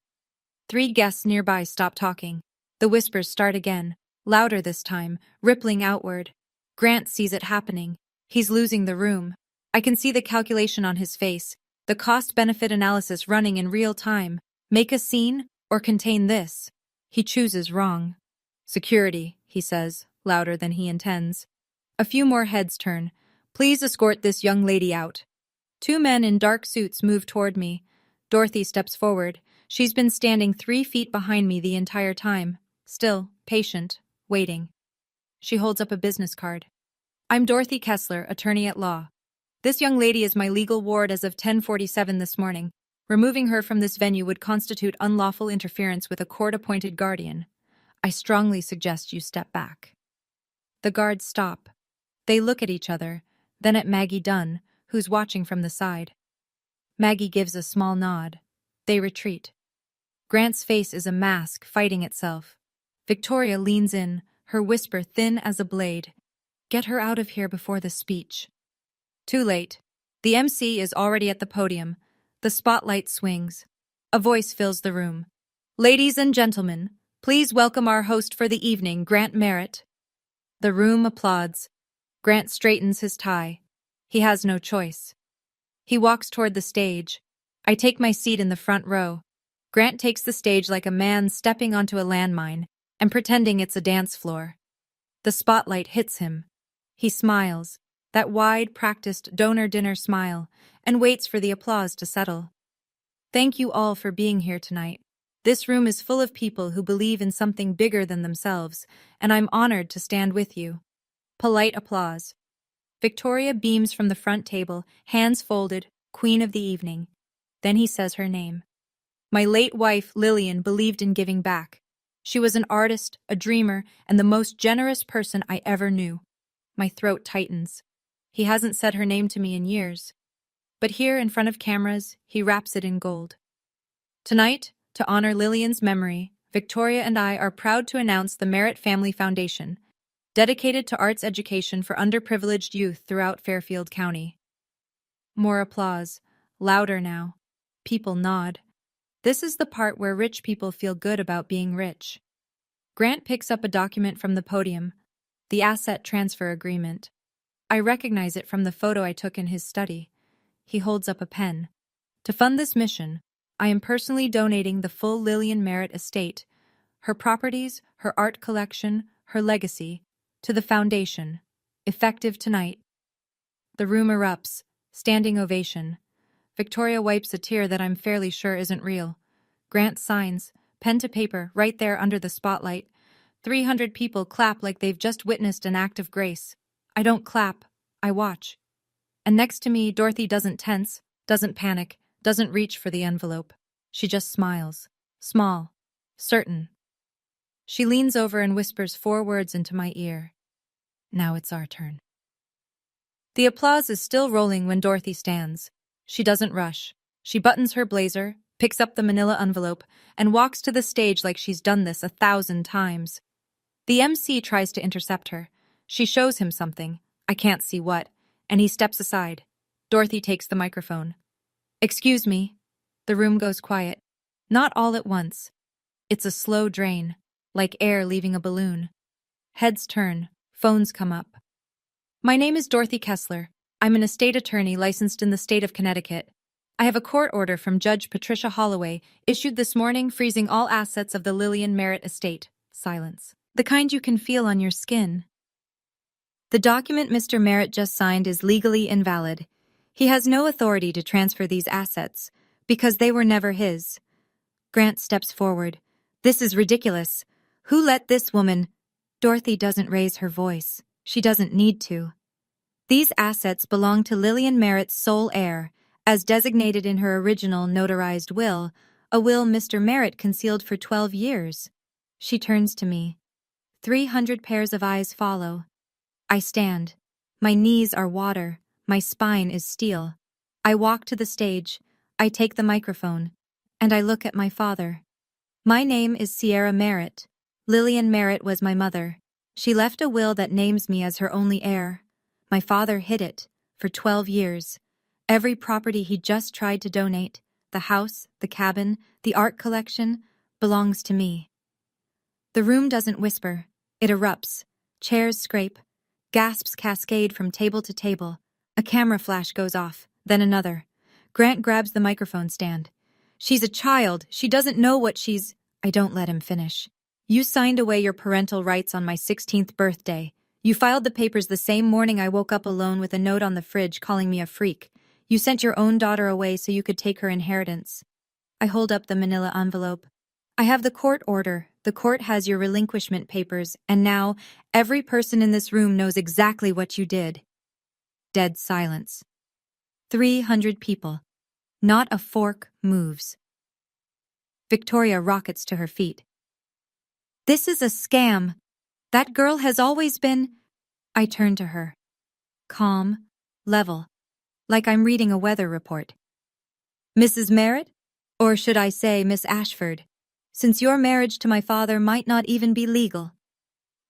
3 guests nearby stop talking. The whispers start again, louder this time, rippling outward. Grant sees it happening. He's losing the room. I can see the calculation on his face, the cost-benefit analysis running in real time. Make a scene or contain this. He chooses wrong. Security, he says, louder than he intends. A few more heads turn. Please escort this young lady out. Two men in dark suits move toward me. Dorothy steps forward. She's been standing 3 feet behind me the entire time. Still, patient, waiting. She holds up a business card. I'm Dorothy Kessler, attorney at law. This young lady is my legal ward as of 10:47 this morning. Removing her from this venue would constitute unlawful interference with a court-appointed guardian. I strongly suggest you step back. The guards stop. They look at each other, then at Maggie Dunn, who's watching from the side. Maggie gives a small nod. They retreat. Grant's face is a mask fighting itself. Victoria leans in, her whisper thin as a blade. Get her out of here before the speech. Too late. The MC is already at the podium. The spotlight swings. A voice fills the room. Ladies and gentlemen, please welcome our host for the evening, Grant Merritt. The room applauds. Grant straightens his tie. He has no choice. He walks toward the stage. I take my seat in the front row. Grant takes the stage like a man stepping onto a landmine and pretending it's a dance floor. The spotlight hits him. He smiles, that wide, practiced donor dinner smile, and waits for the applause to settle. Thank you all for being here tonight. This room is full of people who believe in something bigger than themselves, and I'm honored to stand with you. Polite applause. Victoria beams from the front table, hands folded, queen of the evening. Then he says her name. My late wife, Lillian, believed in giving back. She was an artist, a dreamer, and the most generous person I ever knew. My throat tightens. He hasn't said her name to me in years. But here, in front of cameras, he wraps it in gold. Tonight, to honor Lillian's memory, Victoria and I are proud to announce the Merritt Family Foundation, dedicated to arts education for underprivileged youth throughout Fairfield County. More applause, louder now. People nod. This is the part where rich people feel good about being rich. Grant picks up a document from the podium, the asset transfer agreement. I recognize it from the photo I took in his study. He holds up a pen. To fund this mission, I am personally donating the full Lillian Merritt estate, her properties, her art collection, her legacy, to the foundation, effective tonight. The room erupts, standing ovation. Victoria wipes a tear that I'm fairly sure isn't real. Grant signs, pen to paper, right there under the spotlight. 300 people clap like they've just witnessed an act of grace. I don't clap, I watch. And next to me, Dorothy doesn't tense, doesn't panic, doesn't reach for the envelope. She just smiles. Small. Certain. She leans over and whispers 4 words into my ear. Now it's our turn. The applause is still rolling when Dorothy stands. She doesn't rush. She buttons her blazer, picks up the manila envelope, and walks to the stage like she's done this 1,000 times. The MC tries to intercept her. She shows him something. I can't see what, and he steps aside. Dorothy takes the microphone. Excuse me. The room goes quiet. Not all at once. It's a slow drain, like air leaving a balloon. Heads turn. Phones come up. My name is Dorothy Kessler. I'm an estate attorney licensed in the state of Connecticut. I have a court order from Judge Patricia Holloway, issued this morning, freezing all assets of the Lillian Merritt estate. Silence. The kind you can feel on your skin. The document Mr. Merritt just signed is legally invalid. He has no authority to transfer these assets, because they were never his. Grant steps forward. This is ridiculous. Who let this woman... Dorothy doesn't raise her voice. She doesn't need to. These assets belong to Lillian Merritt's sole heir, as designated in her original notarized will, a will Mr. Merritt concealed for 12 years. She turns to me. 300 pairs of eyes follow. I stand. My knees are water. My spine is steel. I walk to the stage. I take the microphone. And I look at my father. My name is Sierra Merritt. Lillian Merritt was my mother. She left a will that names me as her only heir. My father hid it for 12 years. Every property he just tried to donate, the house, the cabin, the art collection, belongs to me. The room doesn't whisper. It erupts. Chairs scrape. Gasps cascade from table to table. A camera flash goes off, then another. Grant grabs the microphone stand. She's a child. She doesn't know what she's... I don't let him finish. You signed away your parental rights on my 16th birthday. You filed the papers the same morning I woke up alone with a note on the fridge calling me a freak. You sent your own daughter away so you could take her inheritance. I hold up the manila envelope. I have the court order. The court has your relinquishment papers, and now every person in this room knows exactly what you did. Dead silence. 300 people. Not a fork moves. Victoria rockets to her feet. This is a scam. That girl has always been... I turn to her. Calm, level, like I'm reading a weather report. Mrs. Merritt? Or should I say Miss Ashford? Since your marriage to my father might not even be legal.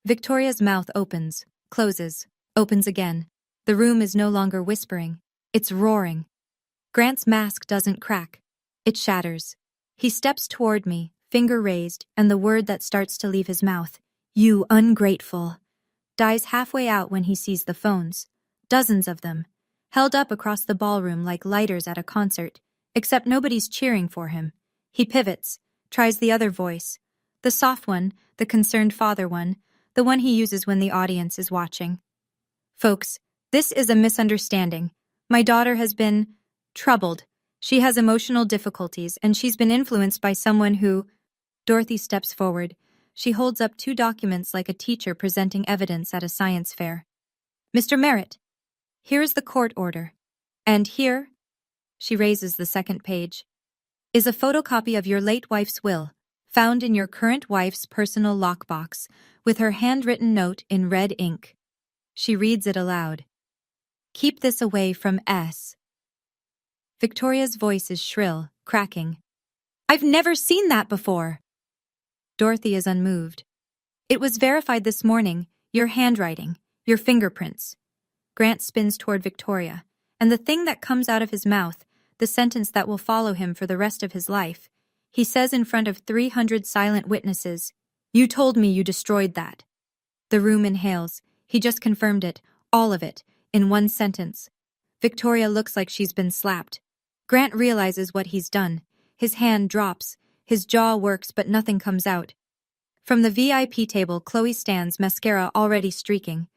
Victoria's mouth opens, closes, opens again. The room is no longer whispering. It's roaring. Grant's mask doesn't crack. It shatters. He steps toward me, finger raised, and the word that starts to leave his mouth, "You ungrateful," dies halfway out when he sees the phones. Dozens of them, held up across the ballroom like lighters at a concert, except nobody's cheering for him. He pivots, tries the other voice, the soft one, the concerned father one, the one he uses when the audience is watching. Folks, this is a misunderstanding. My daughter has been troubled. She has emotional difficulties, and she's been influenced by someone who... Dorothy steps forward. She holds up 2 documents like a teacher presenting evidence at a science fair. Mr. Merritt, here is the court order. And here, she raises the second page, is a photocopy of your late wife's will, found in your current wife's personal lockbox, with her handwritten note in red ink. She reads it aloud. Keep this away from S. Victoria's voice is shrill, cracking. I've never seen that before. Dorothy is unmoved. It was verified this morning, your handwriting, your fingerprints. Grant spins toward Victoria, and the thing that comes out of his mouth, the sentence that will follow him for the rest of his life, he says in front of 300 silent witnesses, "You told me you destroyed that." The room inhales. He just confirmed it, all of it, in one sentence. Victoria looks like she's been slapped. Grant realizes what he's done. His hand drops. His jaw works, but nothing comes out. From the VIP table, Chloe stands, mascara already streaking.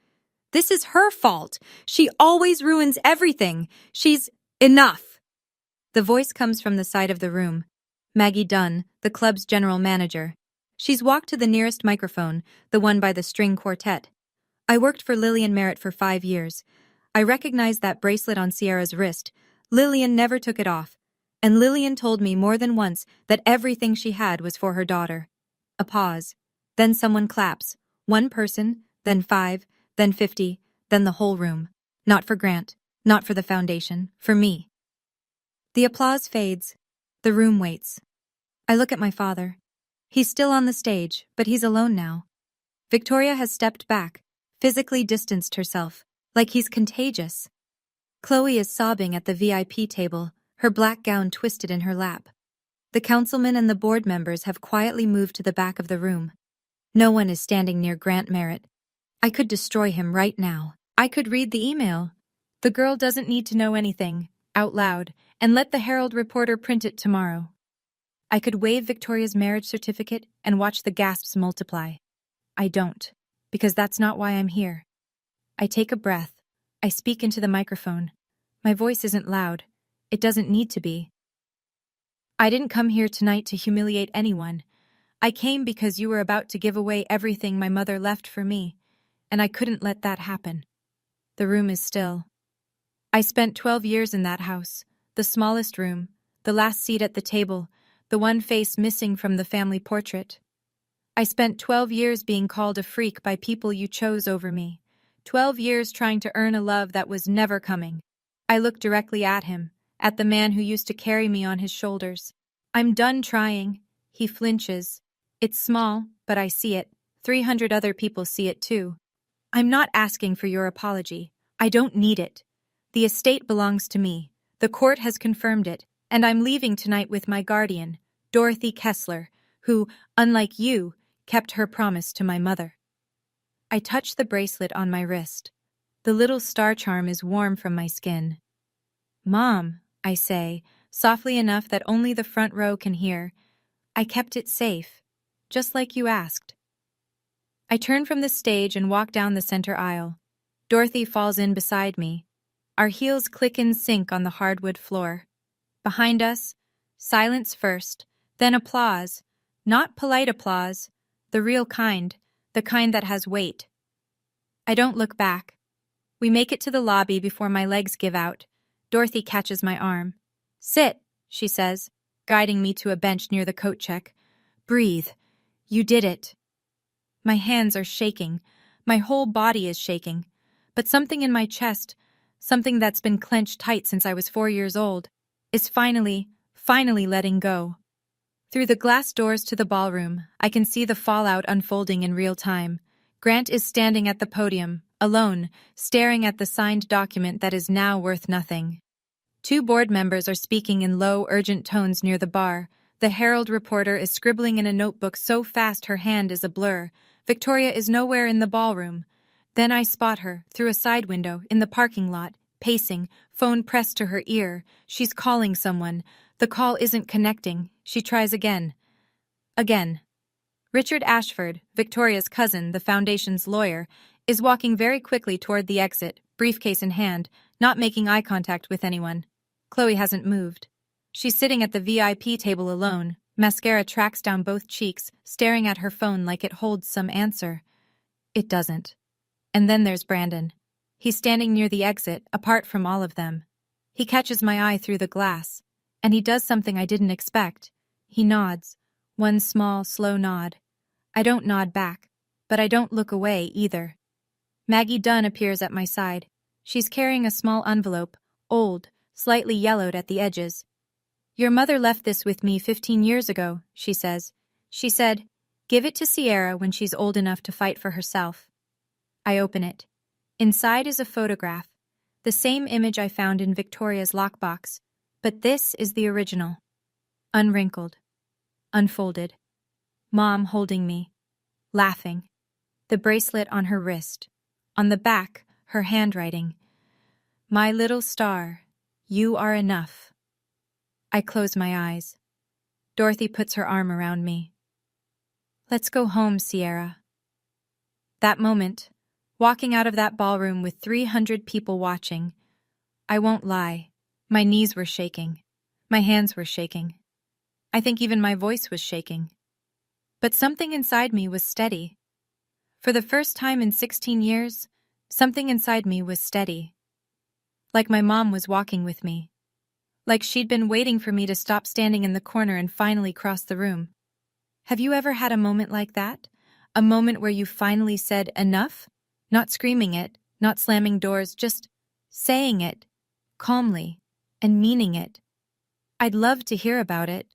This is her fault. She always ruins everything. She's... Enough! The voice comes from the side of the room. Maggie Dunn, the club's general manager. She's walked to the nearest microphone, the one by the string quartet. I worked for Lillian Merritt for 5 years. I recognized that bracelet on Sierra's wrist. Lillian never took it off. And Lillian told me more than once that everything she had was for her daughter. A pause. Then someone claps. 1 person, then 5, then 50, then the whole room. Not for Grant, not for the foundation, for me. The applause fades. The room waits. I look at my father. He's still on the stage, but he's alone now. Victoria has stepped back, physically distanced herself, like he's contagious. Chloe is sobbing at the VIP table, her black gown twisted in her lap. The councilmen and the board members have quietly moved to the back of the room. No one is standing near Grant Merritt. I could destroy him right now. I could read the email. The girl doesn't need to know anything, out loud, and let the Herald reporter print it tomorrow. I could wave Victoria's marriage certificate and watch the gasps multiply. I don't, because that's not why I'm here. I take a breath. I speak into the microphone. My voice isn't loud. It doesn't need to be. I didn't come here tonight to humiliate anyone. I came because you were about to give away everything my mother left for me, and I couldn't let that happen. The room is still. I spent 12 years in that house, the smallest room, the last seat at the table, the one face missing from the family portrait. I spent 12 years being called a freak by people you chose over me, 12 years trying to earn a love that was never coming. I look directly at him, at the man who used to carry me on his shoulders. I'm done trying. He flinches. It's small, but I see it. 300 other people see it too. I'm not asking for your apology. I don't need it. The estate belongs to me. The court has confirmed it, and I'm leaving tonight with my guardian, Dorothy Kessler, who, unlike you, kept her promise to my mother. I touch the bracelet on my wrist. The little star charm is warm from my skin. Mom, I say, softly enough that only the front row can hear, I kept it safe, just like you asked. I turn from the stage and walk down the center aisle. Dorothy falls in beside me. Our heels click in sync on the hardwood floor. Behind us, silence first, then applause. Not polite applause, the real kind, the kind that has weight. I don't look back. We make it to the lobby before my legs give out. Dorothy catches my arm. Sit, she says, guiding me to a bench near the coat check. Breathe. You did it. My hands are shaking. My whole body is shaking. But something in my chest, something that's been clenched tight since I was 4 years old, is finally letting go. Through the glass doors to the ballroom, I can see the fallout unfolding in real time. Grant is standing at the podium, alone, staring at the signed document that is now worth nothing. 2 board members are speaking in low, urgent tones near the bar. The Herald reporter is scribbling in a notebook so fast her hand is a blur. Victoria is nowhere in the ballroom. Then I spot her, through a side window, in the parking lot, pacing, phone pressed to her ear. She's calling someone. The call isn't connecting. She tries again. Again. Richard Ashford, Victoria's cousin, the foundation's lawyer, is walking very quickly toward the exit, briefcase in hand, not making eye contact with anyone. Chloe hasn't moved. She's sitting at the VIP table alone. Mascara tracks down both cheeks, staring at her phone like it holds some answer. It doesn't. And then there's Brandon. He's standing near the exit, apart from all of them. He catches my eye through the glass, and he does something I didn't expect. He nods. One small, slow nod. I don't nod back, but I don't look away either. Maggie Dunn appears at my side. She's carrying a small envelope, old, slightly yellowed at the edges. Your mother left this with me 15 years ago, she says. She said, give it to Sierra when she's old enough to fight for herself. I open it. Inside is a photograph, the same image I found in Victoria's lockbox, but this is the original. Unwrinkled. Unfolded. Mom holding me. Laughing. The bracelet on her wrist. On the back, her handwriting. My little star, you are enough. I close my eyes. Dorothy puts her arm around me. Let's go home, Sierra. That moment, walking out of that ballroom with 300 people watching, I won't lie, my knees were shaking. My hands were shaking. I think even my voice was shaking. But something inside me was steady. For the first time in 16 years, something inside me was steady. Like my mom was walking with me. Like she'd been waiting for me to stop standing in the corner and finally cross the room. Have you ever had a moment like that? A moment where you finally said enough? Not screaming it, not slamming doors, just saying it, calmly, and meaning it. I'd love to hear about it.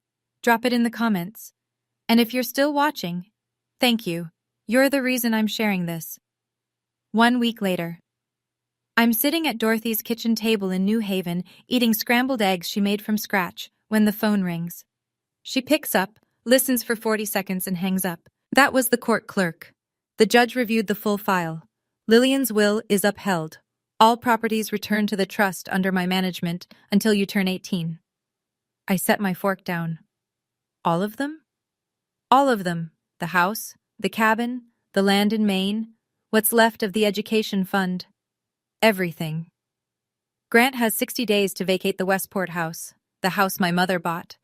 Drop it in the comments. And if you're still watching, thank you. You're the reason I'm sharing this. 1 week later. I'm sitting at Dorothy's kitchen table in New Haven, eating scrambled eggs she made from scratch, when the phone rings. She picks up, listens for 40 seconds and hangs up. That was the court clerk. The judge reviewed the full file. Lillian's will is upheld. All properties returned to the trust under my management until you turn 18. I set my fork down. All of them? All of them. The house, the cabin, the land in Maine, what's left of the education fund. Everything. Grant has 60 days to vacate the Westport house, the house my mother bought.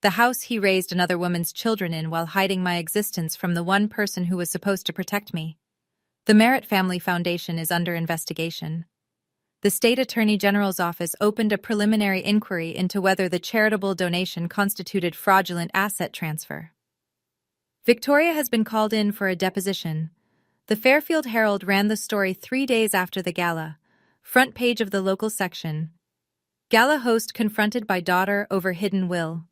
The house he raised another woman's children in while hiding my existence from the one person who was supposed to protect me. The Merritt Family Foundation is under investigation. The State Attorney General's office opened a preliminary inquiry into whether the charitable donation constituted fraudulent asset transfer. Victoria has been called in for a deposition. The Fairfield Herald ran the story 3 days after the gala. Front page of the local section. Gala host confronted by daughter over hidden will.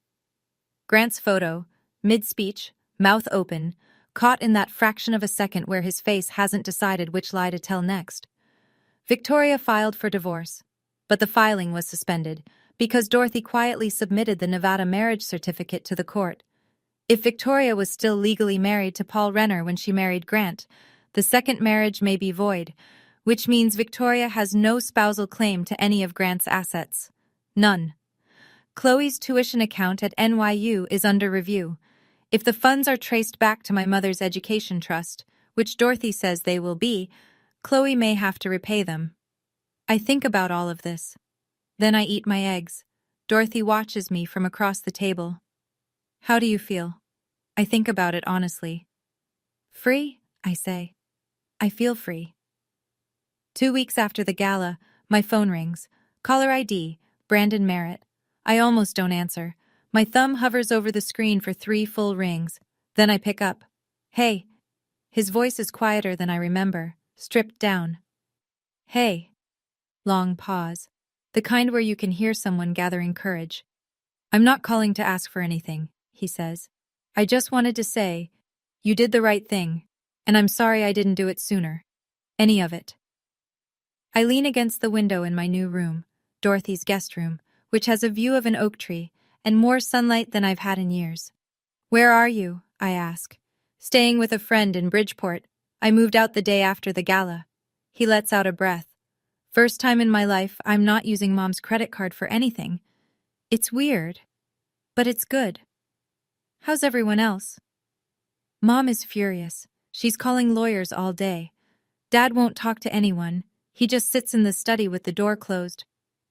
Grant's photo, mid-speech, mouth open, caught in that fraction of a second where his face hasn't decided which lie to tell next. Victoria filed for divorce, but the filing was suspended because Dorothy quietly submitted the Nevada marriage certificate to the court. If Victoria was still legally married to Paul Renner when she married Grant, the second marriage may be void, which means Victoria has no spousal claim to any of Grant's assets. None. Chloe's tuition account at NYU is under review. If the funds are traced back to my mother's education trust, which Dorothy says they will be, Chloe may have to repay them. I think about all of this. Then I eat my eggs. Dorothy watches me from across the table. How do you feel? I think about it honestly. Free, I say. I feel free. 2 weeks after the gala, my phone rings. Caller ID, Brandon Merritt. I almost don't answer. My thumb hovers over the screen for 3 full rings. Then I pick up. Hey. His voice is quieter than I remember, stripped down. Hey. Long pause. The kind where you can hear someone gathering courage. I'm not calling to ask for anything, he says. I just wanted to say, you did the right thing, and I'm sorry I didn't do it sooner. Any of it. I lean against the window in my new room, Dorothy's guest room, which has a view of an oak tree and more sunlight than I've had in years. Where are you? I ask. Staying with a friend in Bridgeport. I moved out the day after the gala. He lets out a breath. First time in my life I'm not using Mom's credit card for anything. It's weird, but it's good. How's everyone else? Mom is furious. She's calling lawyers all day. Dad won't talk to anyone. He just sits in the study with the door closed.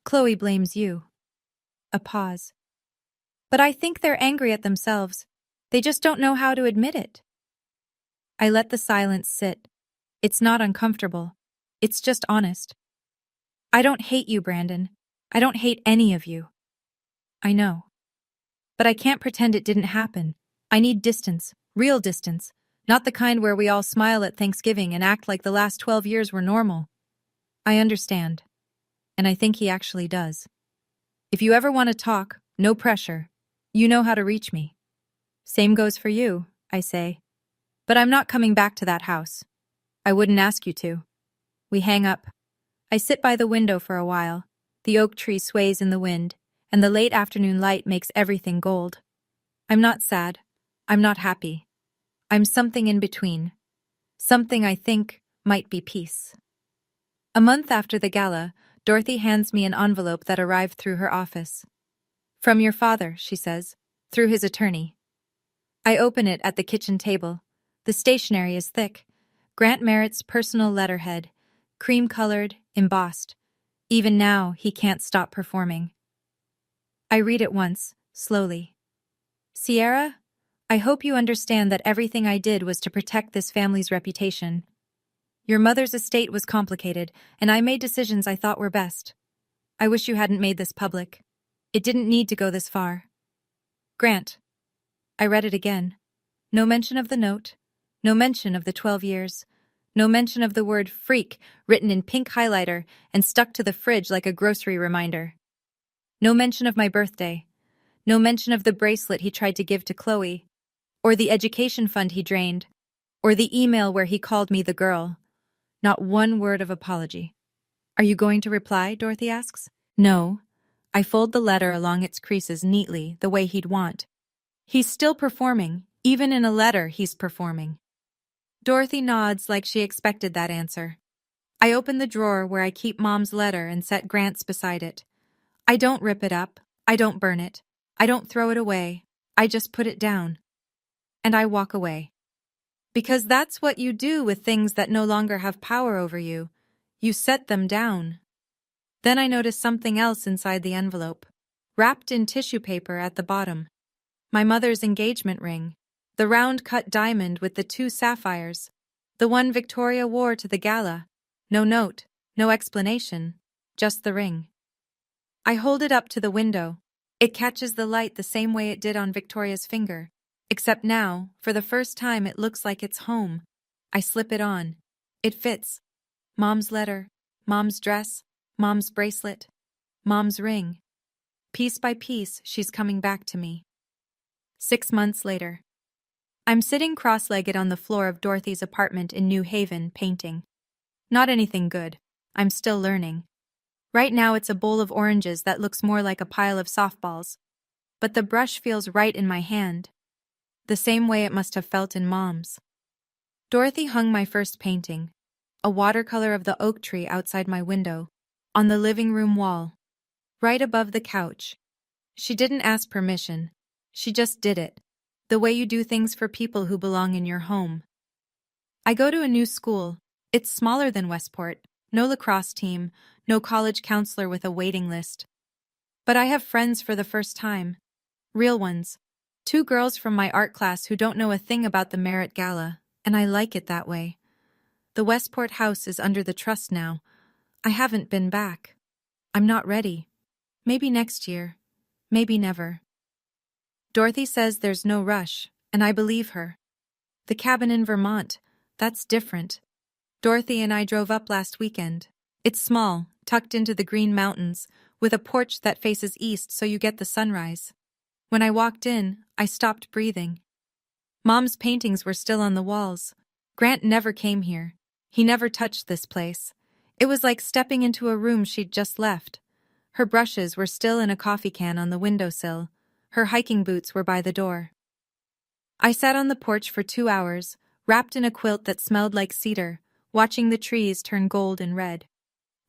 Chloe blames you. A pause. But I think they're angry at themselves. They just don't know how to admit it. I let the silence sit. It's not uncomfortable. It's just honest. I don't hate you, Brandon. I don't hate any of you. I know. But I can't pretend it didn't happen. I need distance, real distance, not the kind where we all smile at Thanksgiving and act like the last 12 years were normal. I understand. And I think he actually does. If you ever want to talk, no pressure. You know how to reach me. Same goes for you, I say. But I'm not coming back to that house. I wouldn't ask you to. We hang up. I sit by the window for a while. The oak tree sways in the wind, and the late afternoon light makes everything gold. I'm not sad. I'm not happy. I'm something in between. Something I think might be peace. A month after the gala, Dorothy hands me an envelope that arrived through her office. From your father, she says, through his attorney. I open it at the kitchen table. The stationery is thick. Grant Merritt's personal letterhead, cream-colored, embossed. Even now, he can't stop performing. I read it once, slowly. Sierra, I hope you understand that everything I did was to protect this family's reputation. Your mother's estate was complicated, and I made decisions I thought were best. I wish you hadn't made this public. It didn't need to go this far. Grant. I read it again. No mention of the note. No mention of the 12 years. No mention of the word freak written in pink highlighter and stuck to the fridge like a grocery reminder. No mention of my birthday. No mention of the bracelet he tried to give to Chloe, or the education fund he drained, or the email where he called me the girl. Not one word of apology. Are you going to reply? Dorothy asks. No. I fold the letter along its creases neatly, the way he'd want. He's still performing. Even in a letter, he's performing. Dorothy nods like she expected that answer. I open the drawer where I keep Mom's letter and set Grant's beside it. I don't rip it up. I don't burn it. I don't throw it away. I just put it down. And I walk away. Because that's what you do with things that no longer have power over you. You set them down. Then I notice something else inside the envelope, wrapped in tissue paper at the bottom. My mother's engagement ring, the round-cut diamond with the 2 sapphires, the one Victoria wore to the gala. No note, no explanation, just the ring. I hold it up to the window. It catches the light the same way it did on Victoria's finger, except now, for the first time, it looks like it's home. I slip it on. It fits. Mom's letter, Mom's dress, Mom's bracelet, Mom's ring. Piece by piece, she's coming back to me. 6 months later. I'm sitting cross-legged on the floor of Dorothy's apartment in New Haven, painting. Not anything good. I'm still learning. Right now it's a bowl of oranges that looks more like a pile of softballs. But the brush feels right in my hand. the same way it must have felt in Mom's. Dorothy hung my first painting, a watercolor of the oak tree outside my window, on the living room wall, right above the couch. She didn't ask permission. She just did it, the way you do things for people who belong in your home. I go to a new school. It's smaller than Westport, no lacrosse team, no college counselor with a waiting list. But I have friends for the first time. Real ones. 2 girls from my art class who don't know a thing about the Merit Gala, and I like it that way. The Westport house is under the trust now. I haven't been back. I'm not ready. Maybe next year. Maybe never. Dorothy says there's no rush, and I believe her. The cabin in Vermont, that's different. Dorothy and I drove up last weekend. It's small, tucked into the Green Mountains, with a porch that faces east so you get the sunrise. When I walked in, I stopped breathing. Mom's paintings were still on the walls. Grant never came here. He never touched this place. It was like stepping into a room she'd just left. Her brushes were still in a coffee can on the windowsill. Her hiking boots were by the door. I sat on the porch for 2 hours, wrapped in a quilt that smelled like cedar, watching the trees turn gold and red.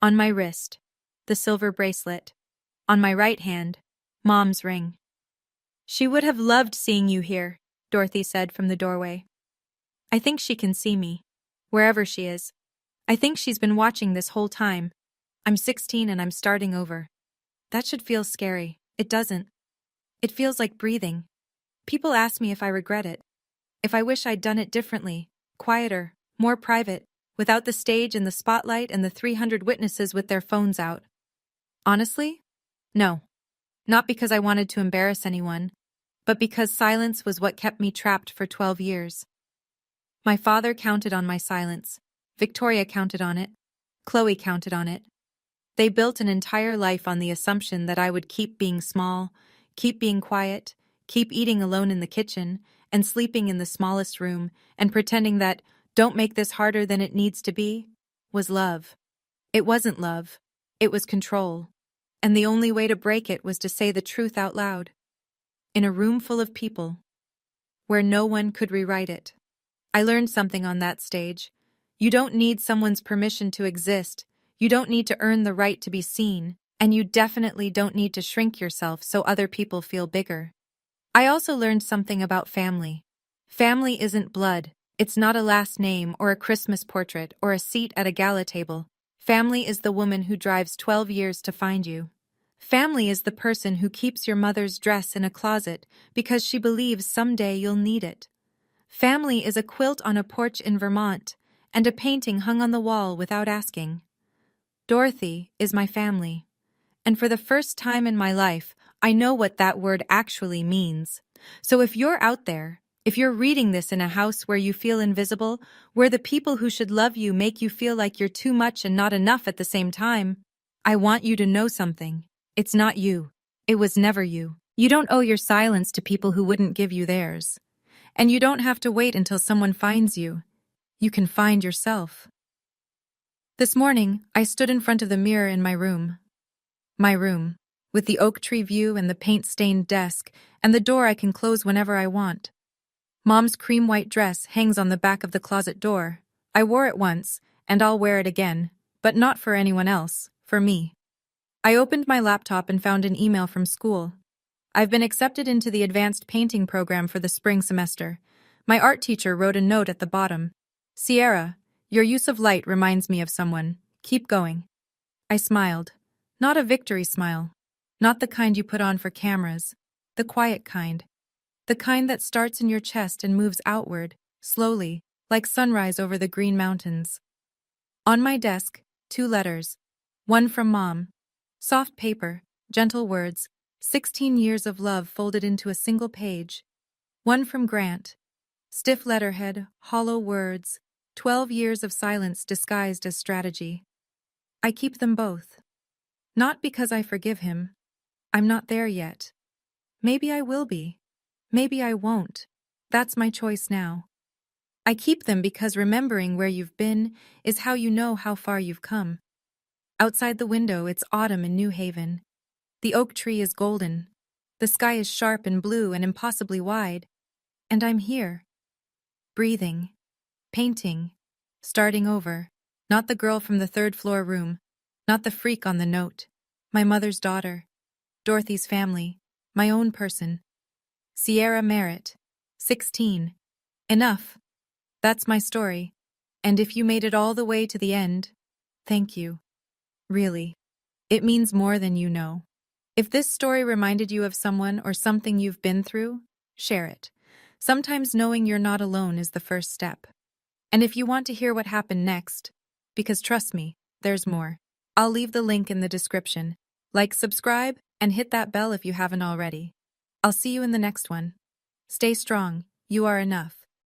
On my wrist, the silver bracelet. On my right hand, Mom's ring. "She would have loved seeing you here," Dorothy said from the doorway. "I think she can see me, wherever she is. I think she's been watching this whole time. I'm 16 and I'm starting over. That should feel scary. It doesn't. It feels like breathing. People ask me if I regret it, if I wish I'd done it differently, quieter, more private, without the stage and the spotlight and the 300 witnesses with their phones out. Honestly? No. Not because I wanted to embarrass anyone, but because silence was what kept me trapped for 12 years. My father counted on my silence. Victoria counted on it. Chloe counted on it. They built an entire life on the assumption that I would keep being small, keep being quiet, keep eating alone in the kitchen, and sleeping in the smallest room, and pretending that "don't make this harder than it needs to be" was love. It wasn't love. It was control. And the only way to break it was to say the truth out loud. In a room full of people, where no one could rewrite it. I learned something on that stage. You don't need someone's permission to exist. You don't need to earn the right to be seen. And you definitely don't need to shrink yourself so other people feel bigger. I also learned something about family. Family isn't blood. It's not a last name or a Christmas portrait or a seat at a gala table. Family is the woman who drives 12 years to find you. Family is the person who keeps your mother's dress in a closet because she believes someday you'll need it. Family is a quilt on a porch in Vermont and a painting hung on the wall without asking. Dorothy is my family. And for the first time in my life, I know what that word actually means. So if you're out there, if you're reading this in a house where you feel invisible, where the people who should love you make you feel like you're too much and not enough at the same time, I want you to know something. It's not you. It was never you. You don't owe your silence to people who wouldn't give you theirs. And you don't have to wait until someone finds you. You can find yourself. This morning, I stood in front of the mirror in my room. My room, with the oak tree view and the paint-stained desk, and the door I can close whenever I want. Mom's cream-white dress hangs on the back of the closet door. I wore it once, and I'll wear it again, but not for anyone else, for me. I opened my laptop and found an email from school. I've been accepted into the advanced painting program for the spring semester. My art teacher wrote a note at the bottom. "Sierra, your use of light reminds me of someone. Keep going." I smiled. Not a victory smile. Not the kind you put on for cameras. The quiet kind. The kind that starts in your chest and moves outward, slowly, like sunrise over the Green Mountains. On my desk, 2 letters. One from Mom. Soft paper, gentle words, 16 years of love folded into a single page. One from Grant. Stiff letterhead, hollow words, 12 years of silence disguised as strategy. I keep them both. Not because I forgive him. I'm not there yet. Maybe I will be. Maybe I won't. That's my choice now. I keep them because remembering where you've been is how you know how far you've come. Outside the window, it's autumn in New Haven. The oak tree is golden. The sky is sharp and blue and impossibly wide. And I'm here. Breathing. Painting. Starting over. Not the girl from the third-floor room. Not the freak on the note. My mother's daughter. Dorothy's family. My own person. Sierra Merritt. 16. Enough. That's my story. And if you made it all the way to the end, thank you. Really. It means more than you know. If this story reminded you of someone or something you've been through, share it. Sometimes knowing you're not alone is the first step. And if you want to hear what happened next, because trust me, there's more. I'll leave the link in the description. Like, subscribe, and hit that bell if you haven't already. I'll see you in the next one. Stay strong. You are enough.